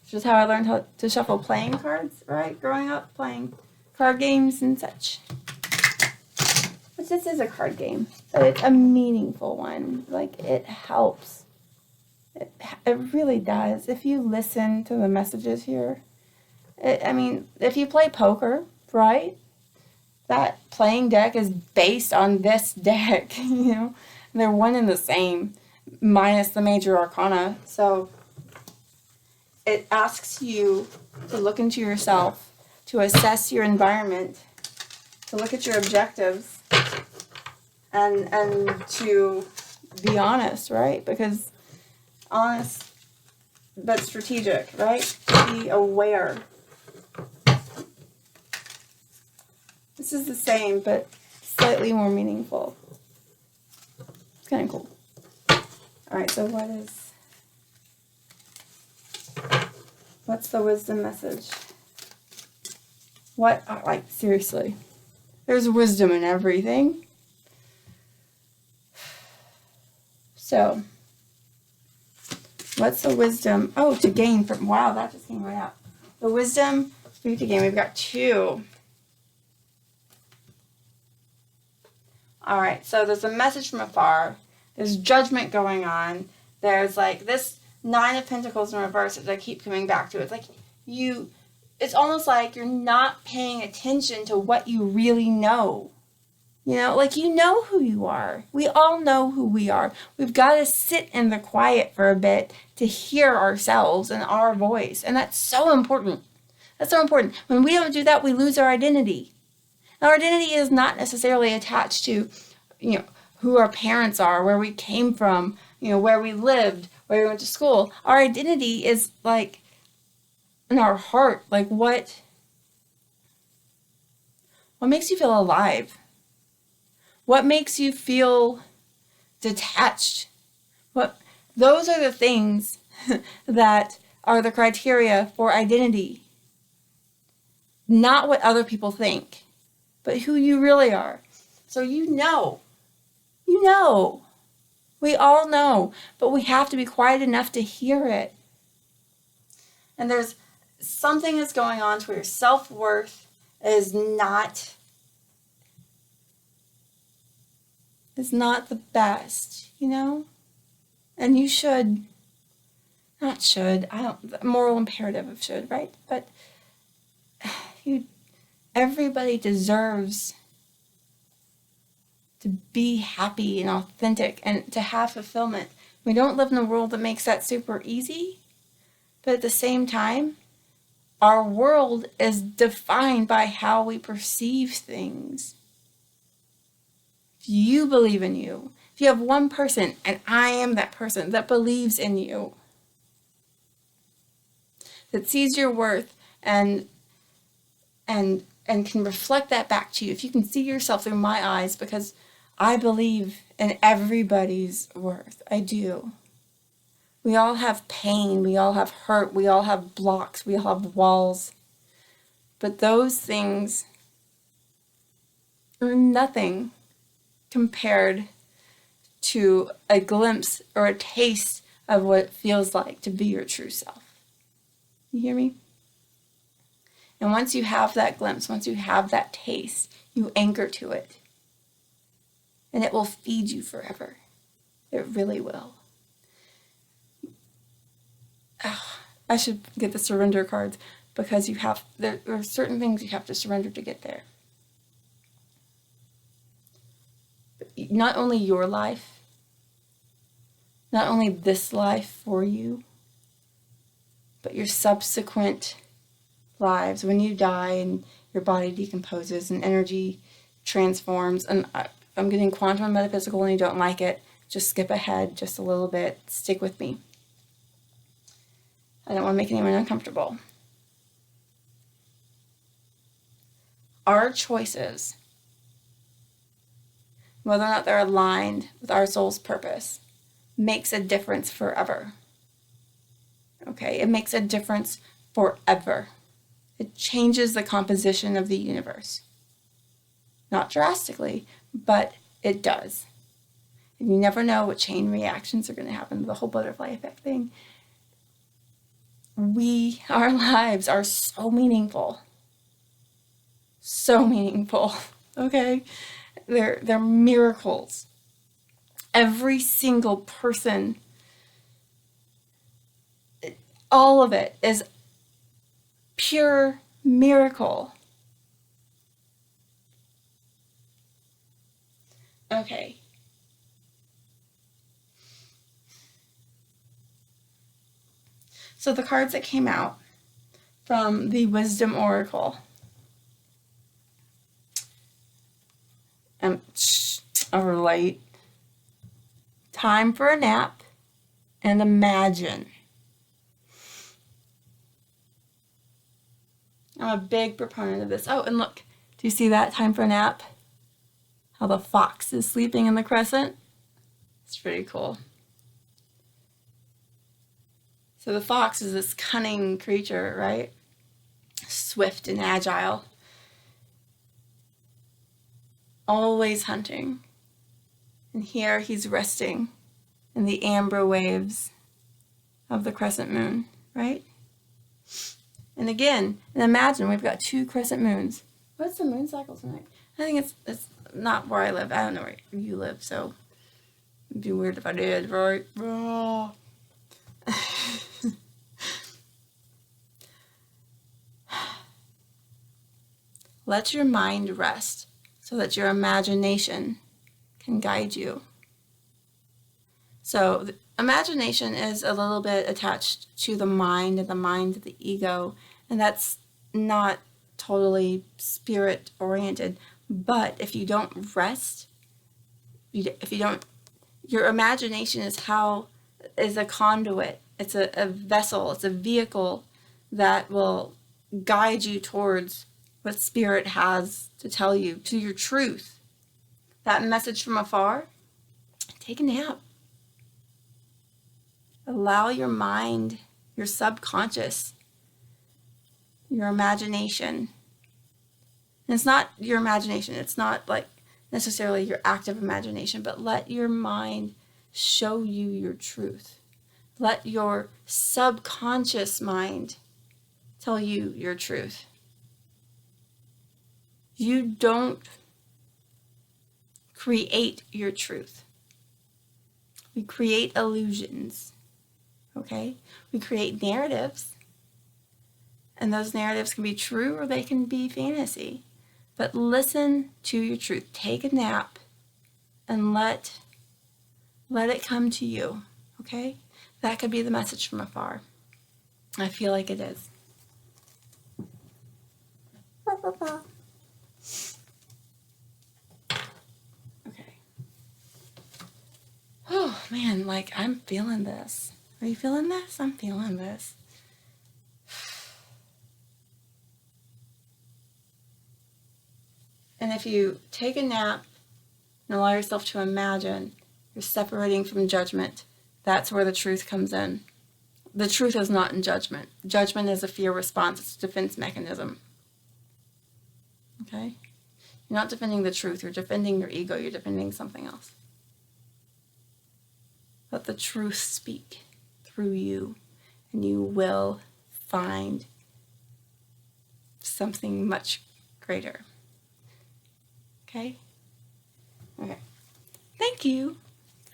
Which is how I learned how to shuffle playing cards, right? Growing up, playing card games and such. Which this is a card game, but it's a meaningful one. Like, it helps. It really does. If you listen to the messages here, I mean, if you play poker, right? That playing deck is based on this deck, you know? They're one and the same, minus the major arcana. So it asks you to look into yourself, to assess your environment, to look at your objectives, and to be honest, right? Because honest but strategic, right? Be aware. This is the same, but slightly more meaningful. It's kind of cool. All right, so what's the wisdom message? What, like, seriously, there's wisdom in everything. So, what's the wisdom? Oh, to gain from, wow, that just came right out. The wisdom for you to gain, we've got 2. All right, so there's a message from afar. There's judgment going on. There's like this 9 of Pentacles in reverse that I keep coming back to. It's like it's almost like you're not paying attention to what you really know. You know, like, you know who you are. We all know who we are. We've got to sit in the quiet for a bit to hear ourselves and our voice. And that's so important. That's so important. When we don't do that, we lose our identity. Our identity is not necessarily attached to, you know, who our parents are, where we came from, you know, where we lived, where we went to school. Our identity is like in our heart, like what makes you feel alive? What makes you feel detached? Those are the things that are the criteria for identity. Not what other people think, but who you really are. So you know. We all know, but we have to be quiet enough to hear it. And there's something that's going on to where your self-worth is not the best, you know? And you should, not should, moral imperative of should, right? But everybody deserves to be happy and authentic and to have fulfillment. We don't live in a world that makes that super easy, but at the same time, our world is defined by how we perceive things. If you believe in you, if you have one person, and I am that person that believes in you, that sees your worth and can reflect that back to you, if you can see yourself through my eyes, because I believe in everybody's worth. I do. We all have pain, we all have hurt, we all have blocks, we all have walls. But those things are nothing compared to a glimpse or a taste of what it feels like to be your true self. You hear me? And once you have that glimpse, once you have that taste, you anchor to it. And it will feed you forever. It really will. I should get the surrender cards, because there are certain things you have to surrender to get there. But not only your life, not only this life for you, but your subsequent lives. When you die and your body decomposes and energy transforms, and I'm getting quantum and metaphysical and you don't like it, just skip ahead just a little bit. Stick with me. I don't want to make anyone uncomfortable. Our choices, whether or not they're aligned with our soul's purpose, makes a difference forever. Okay? It makes a difference forever. It changes the composition of the universe. Not drastically, but it does. And you never know what chain reactions are going to happen. The whole butterfly effect thing. Our lives are so meaningful. So meaningful. Okay? They're miracles. Every single person, all of it is pure miracle. Okay. So the cards that came out from the Wisdom Oracle. Overlight. Time for a nap and imagine. I'm a big proponent of this. Oh, and look, do you see that? Time for a nap? How the fox is sleeping in the crescent? It's pretty cool. So the fox is this cunning creature, right? Swift and agile. Always hunting. And here he's resting in the amber waves of the crescent moon, right? And again, and imagine we've got 2 crescent moons. What's the moon cycle tonight? I think it's not where I live. I don't know where you live, so it'd be weird if I did, right? Let your mind rest so that your imagination can guide you. So the imagination is a little bit attached to the mind and the mind of the ego, and that's not totally spirit oriented. But if you don't rest, your imagination is a conduit. It's a vessel. It's a vehicle that will guide you towards what spirit has to tell you, to your truth. That message from afar, take a nap. Allow your mind, your subconscious, your imagination. And it's not your imagination. It's not like necessarily your active imagination, but let your mind show you your truth. Let your subconscious mind tell you your truth. You don't create your truth. We create illusions, okay? We create narratives, and those narratives can be true or they can be fantasy. But listen to your truth. Take a nap and let it come to you, okay? That could be the message from afar. I feel like it is. Okay. Oh, man, like I'm feeling this. Are you feeling this? I'm feeling this. And if you take a nap and allow yourself to imagine, you're separating from judgment. That's where the truth comes in. The truth is not in judgment. Judgment is a fear response. It's a defense mechanism. Okay? You're not defending the truth. You're defending your ego. You're defending something else. Let the truth speak through you, and you will find something much greater. Okay? Okay. Thank you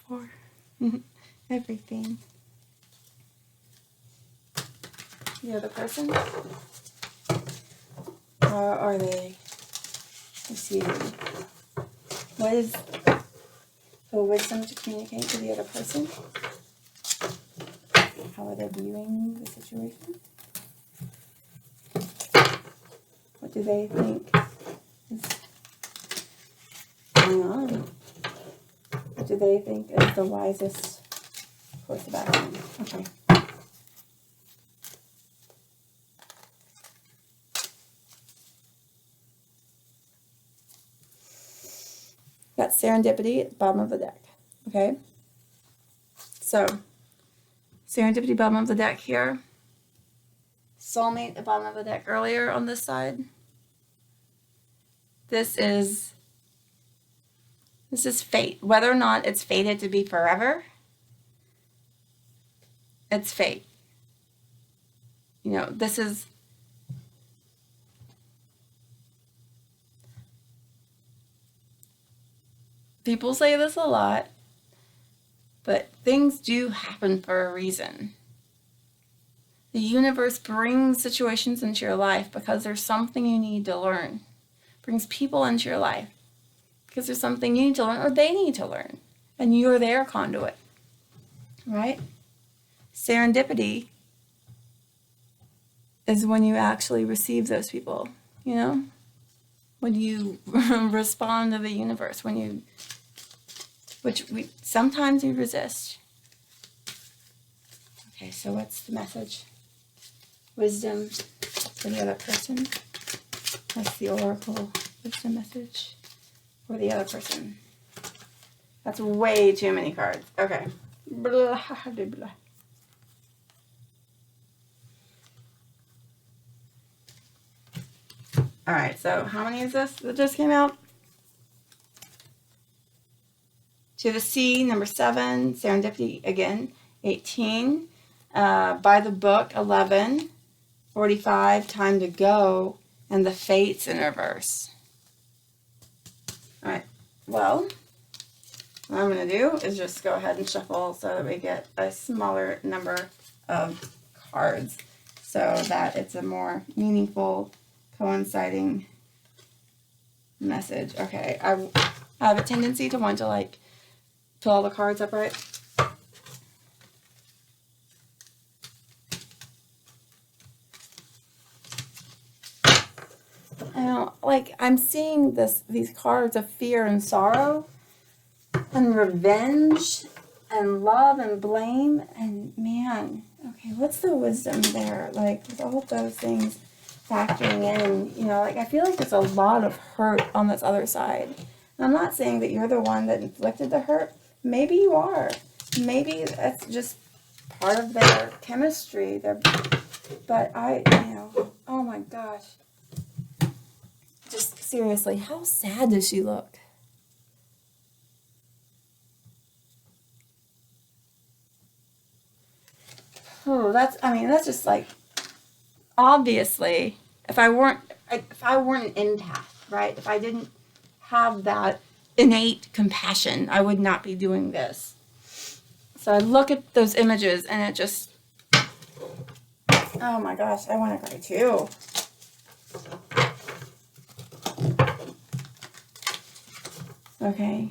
for everything. The other person? How are they receiving? What is the wisdom to communicate to the other person? How are they viewing the situation? What do they think is going on? What do they think is the wisest course of action? Okay. Got serendipity at the bottom of the deck. Okay? So, serendipity bottom of the deck here. soulmate at the bottom of the deck earlier on this side. This is fate. Whether or not it's fated to be forever, it's fate. You know, this is people say this a lot, but things do happen for a reason. The universe brings situations into your life because there's something you need to learn. Brings people into your life because there's something you need to learn or they need to learn. And you're their conduit. Right? Serendipity is when you actually receive those people, you know? When you respond to the universe, sometimes we resist. Okay, so what's the message? Wisdom for the other person. That's the oracle wisdom message for the other person. That's way too many cards. Okay. Blah, blah, blah. All right, so how many is this that just came out? To the Sea, number 7. Serendipity again, 18. By the Book, 11. 45, Time to Go, and the Fates in reverse. All right, well, what I'm going to do is just go ahead and shuffle so that we get a smaller number of cards so that it's a more meaningful, coinciding message. Okay, I have a tendency to want to, like, fill all the cards up right. Like, I'm seeing these cards of fear and sorrow and revenge and love and blame, and man, okay, what's the wisdom there? Like, with all of those things factoring in, you know, like, I feel like there's a lot of hurt on this other side. And I'm not saying that you're the one that inflicted the hurt. Maybe you are. Maybe that's just part of their chemistry. But oh my gosh. Just seriously, how sad does she look? Oh, that's just like, obviously, if I weren't an empath, right? If I didn't have that innate compassion, I would not be doing this. So I look at those images and it just, oh my gosh, I want to cry too. Okay.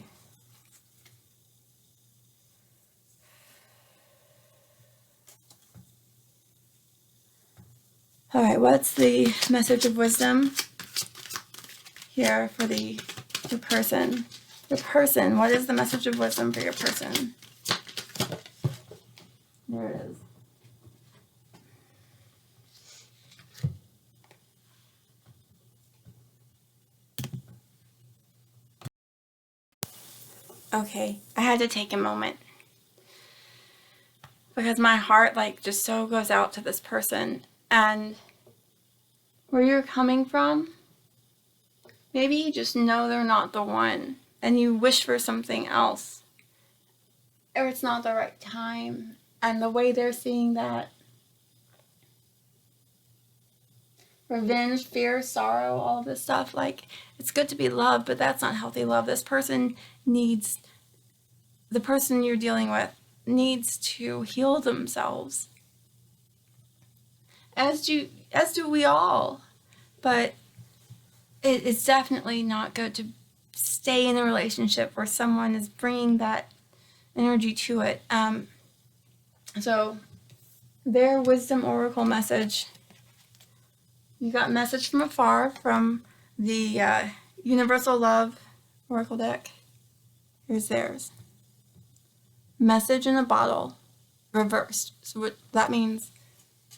All right, what's the message of wisdom here for the person? Your person, what is the message of wisdom for your person? There it is. Okay, I had to take a moment because my heart, like, just so goes out to this person, and where you're coming from, maybe you just know they're not the one and you wish for something else, or it's not the right time, and the way they're seeing that revenge, fear, sorrow, all of this stuff, like, it's good to be loved, but that's not healthy love. This person needs, the person you're dealing with needs to heal themselves, as do we all, but it's definitely not good to stay in a relationship where someone is bringing that energy to it. So their wisdom oracle message, you got message from afar from the Universal Love Oracle deck. Here's theirs. Message in a bottle, reversed. So what that means,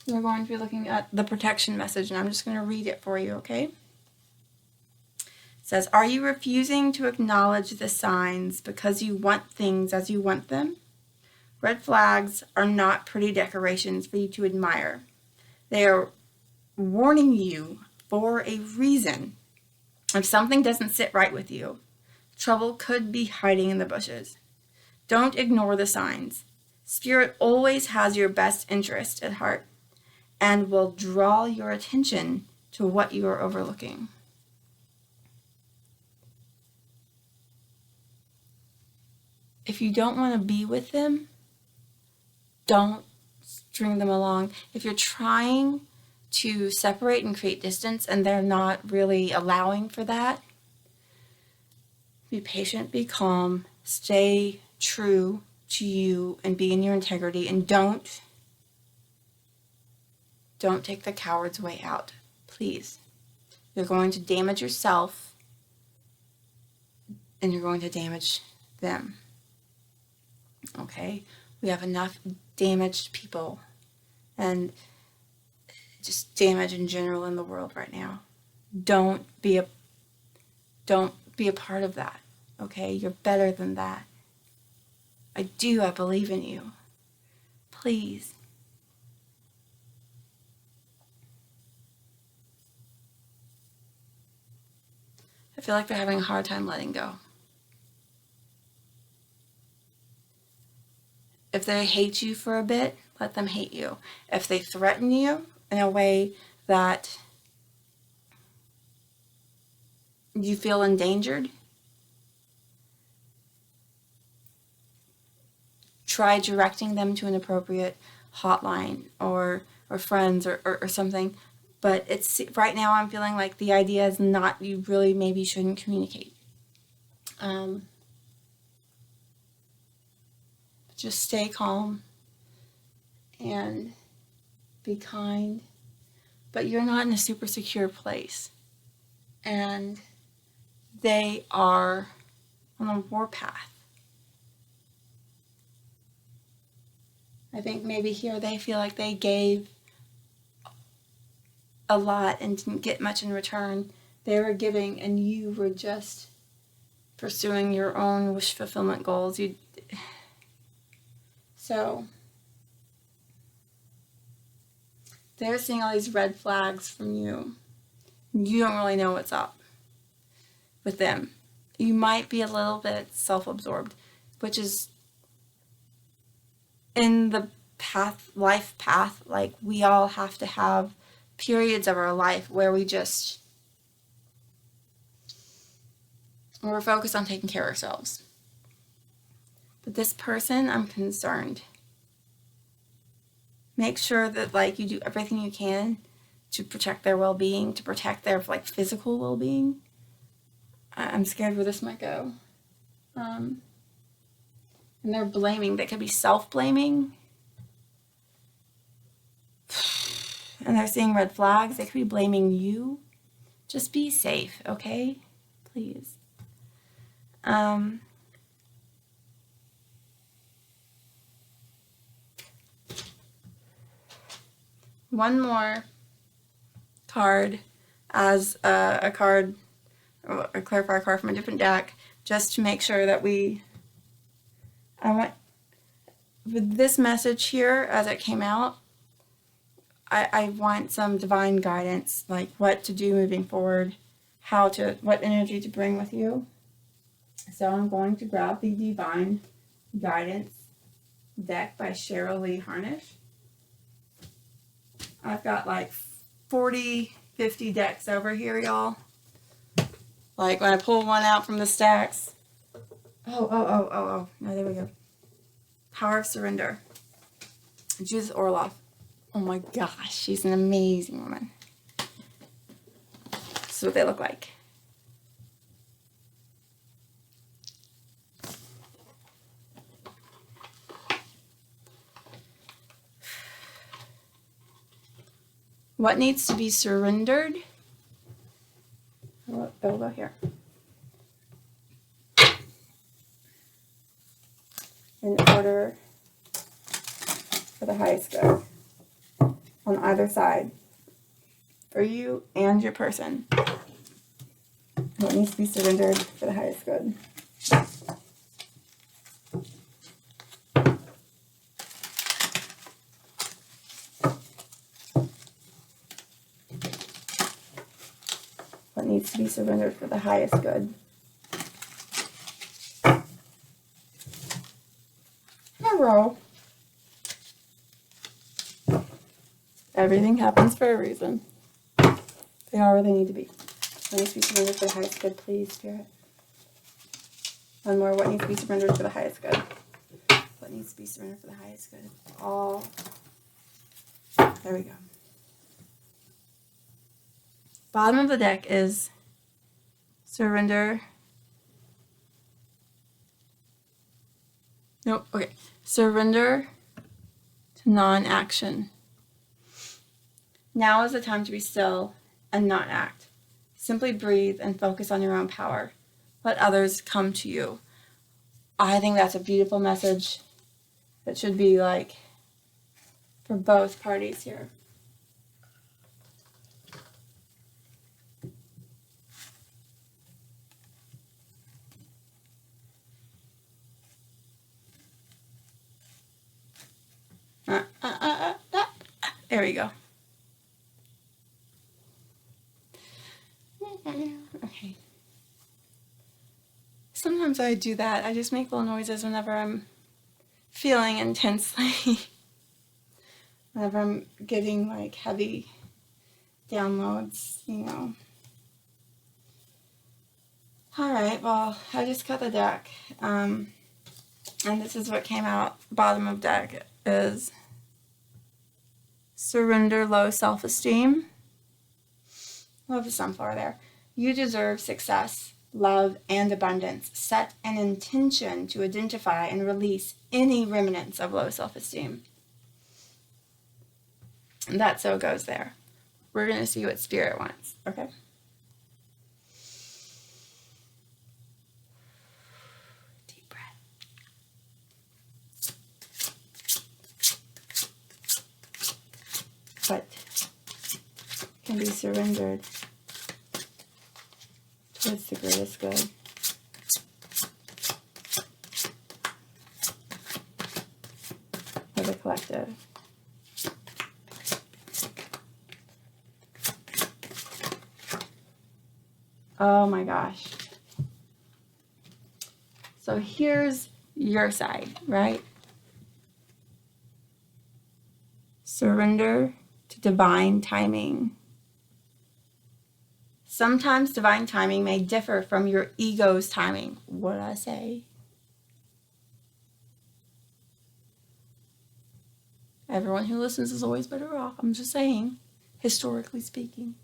we're going to be looking at the protection message, and I'm just going to read it for you, okay? It says, are you refusing to acknowledge the signs because you want things as you want them? Red flags are not pretty decorations for you to admire. They are warning you for a reason. If something doesn't sit right with you, trouble could be hiding in the bushes. Don't ignore the signs. Spirit always has your best interest at heart and will draw your attention to what you are overlooking. If you don't want to be with them, don't string them along. If you're trying to separate and create distance and they're not really allowing for that, be patient, be calm, stay true to you and be in your integrity, and don't take the coward's way out, please. You're going to damage yourself and you're going to damage them. Okay? We have enough damaged people and just damage in general in the world right now. Don't be a part of that. Okay? You're better than that. I believe in you. Please. I feel like they're having a hard time letting go. If they hate you for a bit, let them hate you. If they threaten you in a way that you feel endangered, try directing them to an appropriate hotline or friends or something. But it's right now I'm feeling like the idea is not, you really maybe shouldn't communicate. Just stay calm and be kind. But you're not in a super secure place. And they are on a warpath. I think maybe here they feel like they gave a lot and didn't get much in return. They were giving and you were just pursuing your own wish fulfillment goals. So they're seeing all these red flags from you. You don't really know what's up with them. You might be a little bit self-absorbed, which is in the life path, like we all have to have periods of our life where we're focused on taking care of ourselves. But this person, I'm concerned. Make sure that you do everything you can to protect their well-being, to protect their physical well-being. I'm scared where this might go. And they're blaming. They could be self-blaming. And they're seeing red flags. They could be blaming you. Just be safe, okay? Please. One more card as a card, or a clarifier card from a different deck, just to make sure that with this message here as it came out, I want some divine guidance, like what to do moving forward, what energy to bring with you. So I'm going to grab the Divine Guidance deck by Cheryl Lee Harnish. I've got 40, 50 decks over here, y'all. When I pull one out from the stacks. Oh. No, there we go. Power of Surrender. Judith Orloff. Oh my gosh, she's an amazing woman. This is what they look like. What needs to be surrendered? We'll go here. In order for the highest good on either side for you and your person. What needs to be surrendered for the highest good? surrendered for the highest good. Hero. Everything happens for a reason. They are where they need to be. What needs to be surrendered for the highest good, please, Spirit? One more. What needs to be surrendered for the highest good? What needs to be surrendered for the highest good? All. There we go. Bottom of the deck is surrender. Nope. Okay. Surrender to non-action. Now is the time to be still and not act. Simply breathe and focus on your own power. Let others come to you. I think that's a beautiful message that should be like for both parties here. There we go. Okay. Sometimes I do that. I just make little noises whenever I'm feeling intensely. Whenever I'm getting like heavy downloads, you know. Alright, well, I just cut the deck. And this is what came out. Bottom of deck is surrender low self-esteem. Love the sunflower there. You deserve success, love, and abundance. Set an intention to identify and release any remnants of low self-esteem. And that so goes there. We're going to see what Spirit wants, okay? Deep breath. What can be surrendered towards the greatest good? For the collective. Oh my gosh. So here's your side, right? Surrender to divine timing. Sometimes divine timing may differ from your ego's timing. What'd I say? Everyone who listens is always better off. I'm just saying, historically speaking.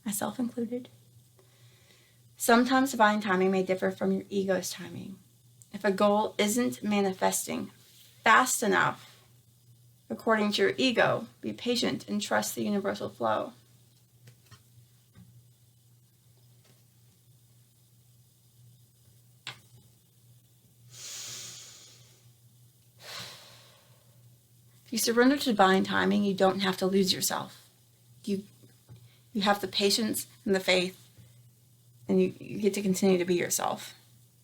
Myself included. Sometimes divine timing may differ from your ego's timing. If a goal isn't manifesting fast enough, according to your ego, be patient and trust the universal flow. If you surrender to divine timing, you don't have to lose yourself. You have the patience and the faith, and you get to continue to be yourself,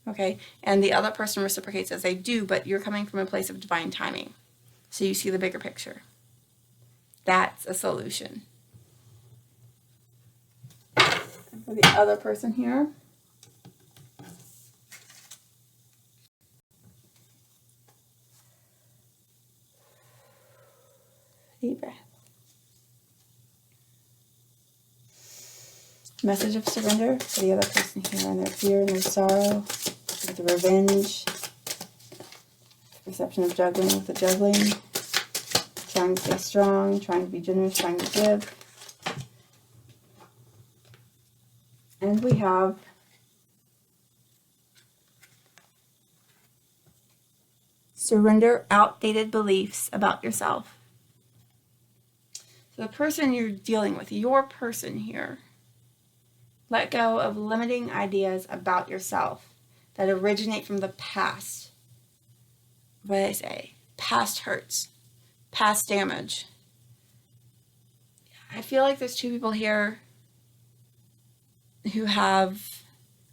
okay? And the other person reciprocates as they do, but you're coming from a place of divine timing. So you see the bigger picture. That's a solution. And for the other person here, deep breath. Message of surrender for the other person here and their fear and their sorrow, the revenge, perception of juggling with the juggling, trying to stay strong, trying to be generous, trying to give. And we have surrender outdated beliefs about yourself. So the person you're dealing with, your person here, let go of limiting ideas about yourself that originate from the past. What did I say? Past hurts, past damage. I feel like there's two people here who have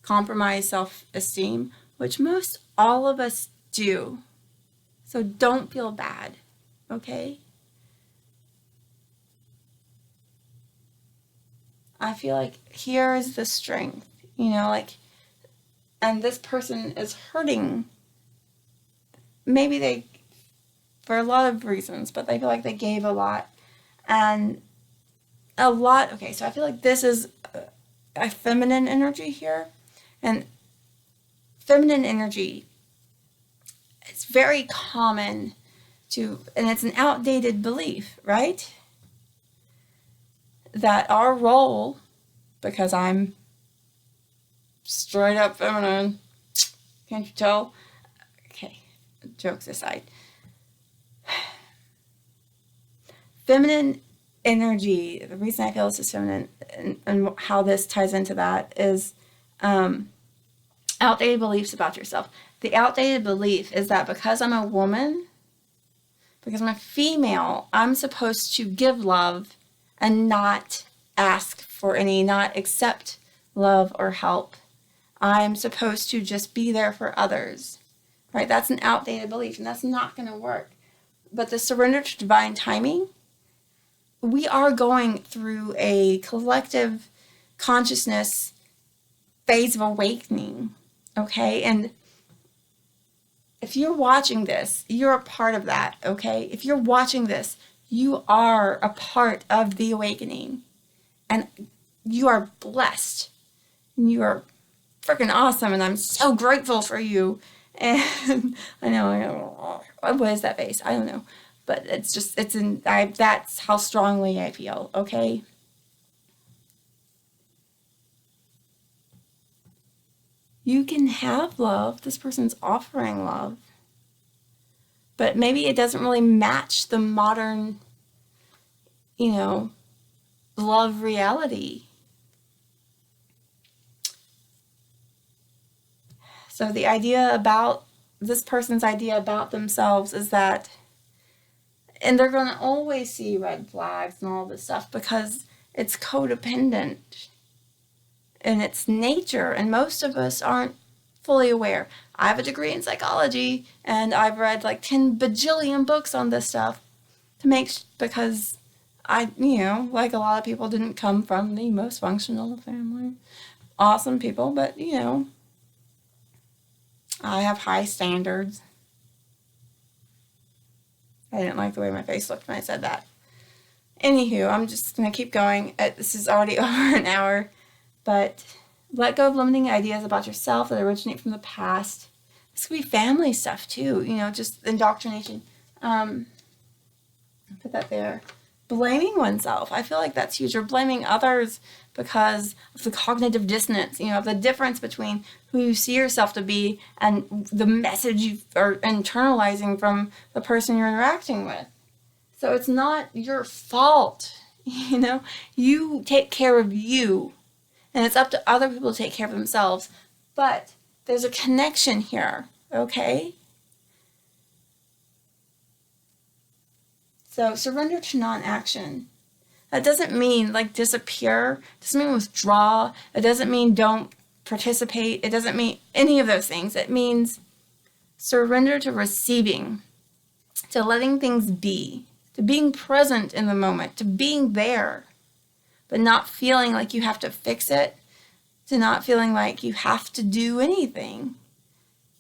compromised self-esteem, which most all of us do. So don't feel bad, okay? I feel like here is the strength, you know, like, and this person is hurting. Maybe they, for a lot of reasons, but they feel like they gave a lot. And a lot, okay, so I feel like this is a feminine energy here. And feminine energy, it's very common to, and it's an outdated belief, right? That our role, because I'm straight up feminine, can't you tell? Okay, jokes aside. Feminine energy, the reason I feel this is feminine and how this ties into that is outdated beliefs about yourself. The outdated belief is that because I'm a woman, because I'm a female, I'm supposed to give love and not ask for any, not accept love or help. I'm supposed to just be there for others, right? That's an outdated belief, and that's not going to work. But the surrender to divine timing, we are going through a collective consciousness phase of awakening, okay? And if you're watching this, you're a part of that, okay? If you're watching this, you are a part of the awakening. And you are blessed. And you are freaking awesome. And I'm so grateful for you. And I know, what is that face? I don't know. But it's just, that's how strongly I feel, okay? You can have love. This person's offering love. But maybe it doesn't really match the modern, you know, love reality. So the idea about, this person's idea about themselves is that, and they're going to always see red flags and all this stuff because it's codependent in its nature, and most of us aren't fully aware. I have a degree in psychology, and I've read like 10 bajillion books on this stuff because I, you know, like a lot of people, didn't come from the most functional family. Awesome people, but, you know, I have high standards. I didn't like the way my face looked when I said that. Anywho, I'm just going to keep going. This is already over an hour. But let go of limiting ideas about yourself that originate from the past. This could be family stuff too, you know, just indoctrination. Put that there. Blaming oneself. I feel like that's huge. Or blaming others because of the cognitive dissonance, you know, the difference between who you see yourself to be and the message you are internalizing from the person you're interacting with. So it's not your fault, you know. You take care of you, and it's up to other people to take care of themselves. But there's a connection here, okay? So surrender to non-action. That doesn't mean like disappear. It doesn't mean withdraw. It doesn't mean don't participate. It doesn't mean any of those things. It means surrender to receiving, to letting things be, to being present in the moment, to being there, but not feeling like you have to fix it, to not feeling like you have to do anything,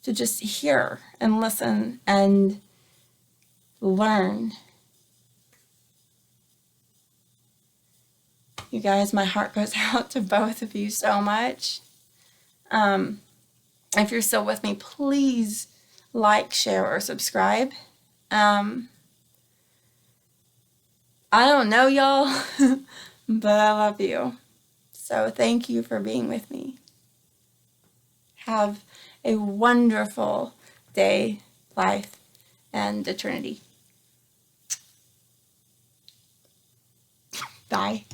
to just hear and listen and learn. You guys, my heart goes out to both of you so much. If you're still with me, please like, share, or subscribe. I don't know y'all, but I love you. So thank you for being with me. Have a wonderful day, life, and eternity. Bye.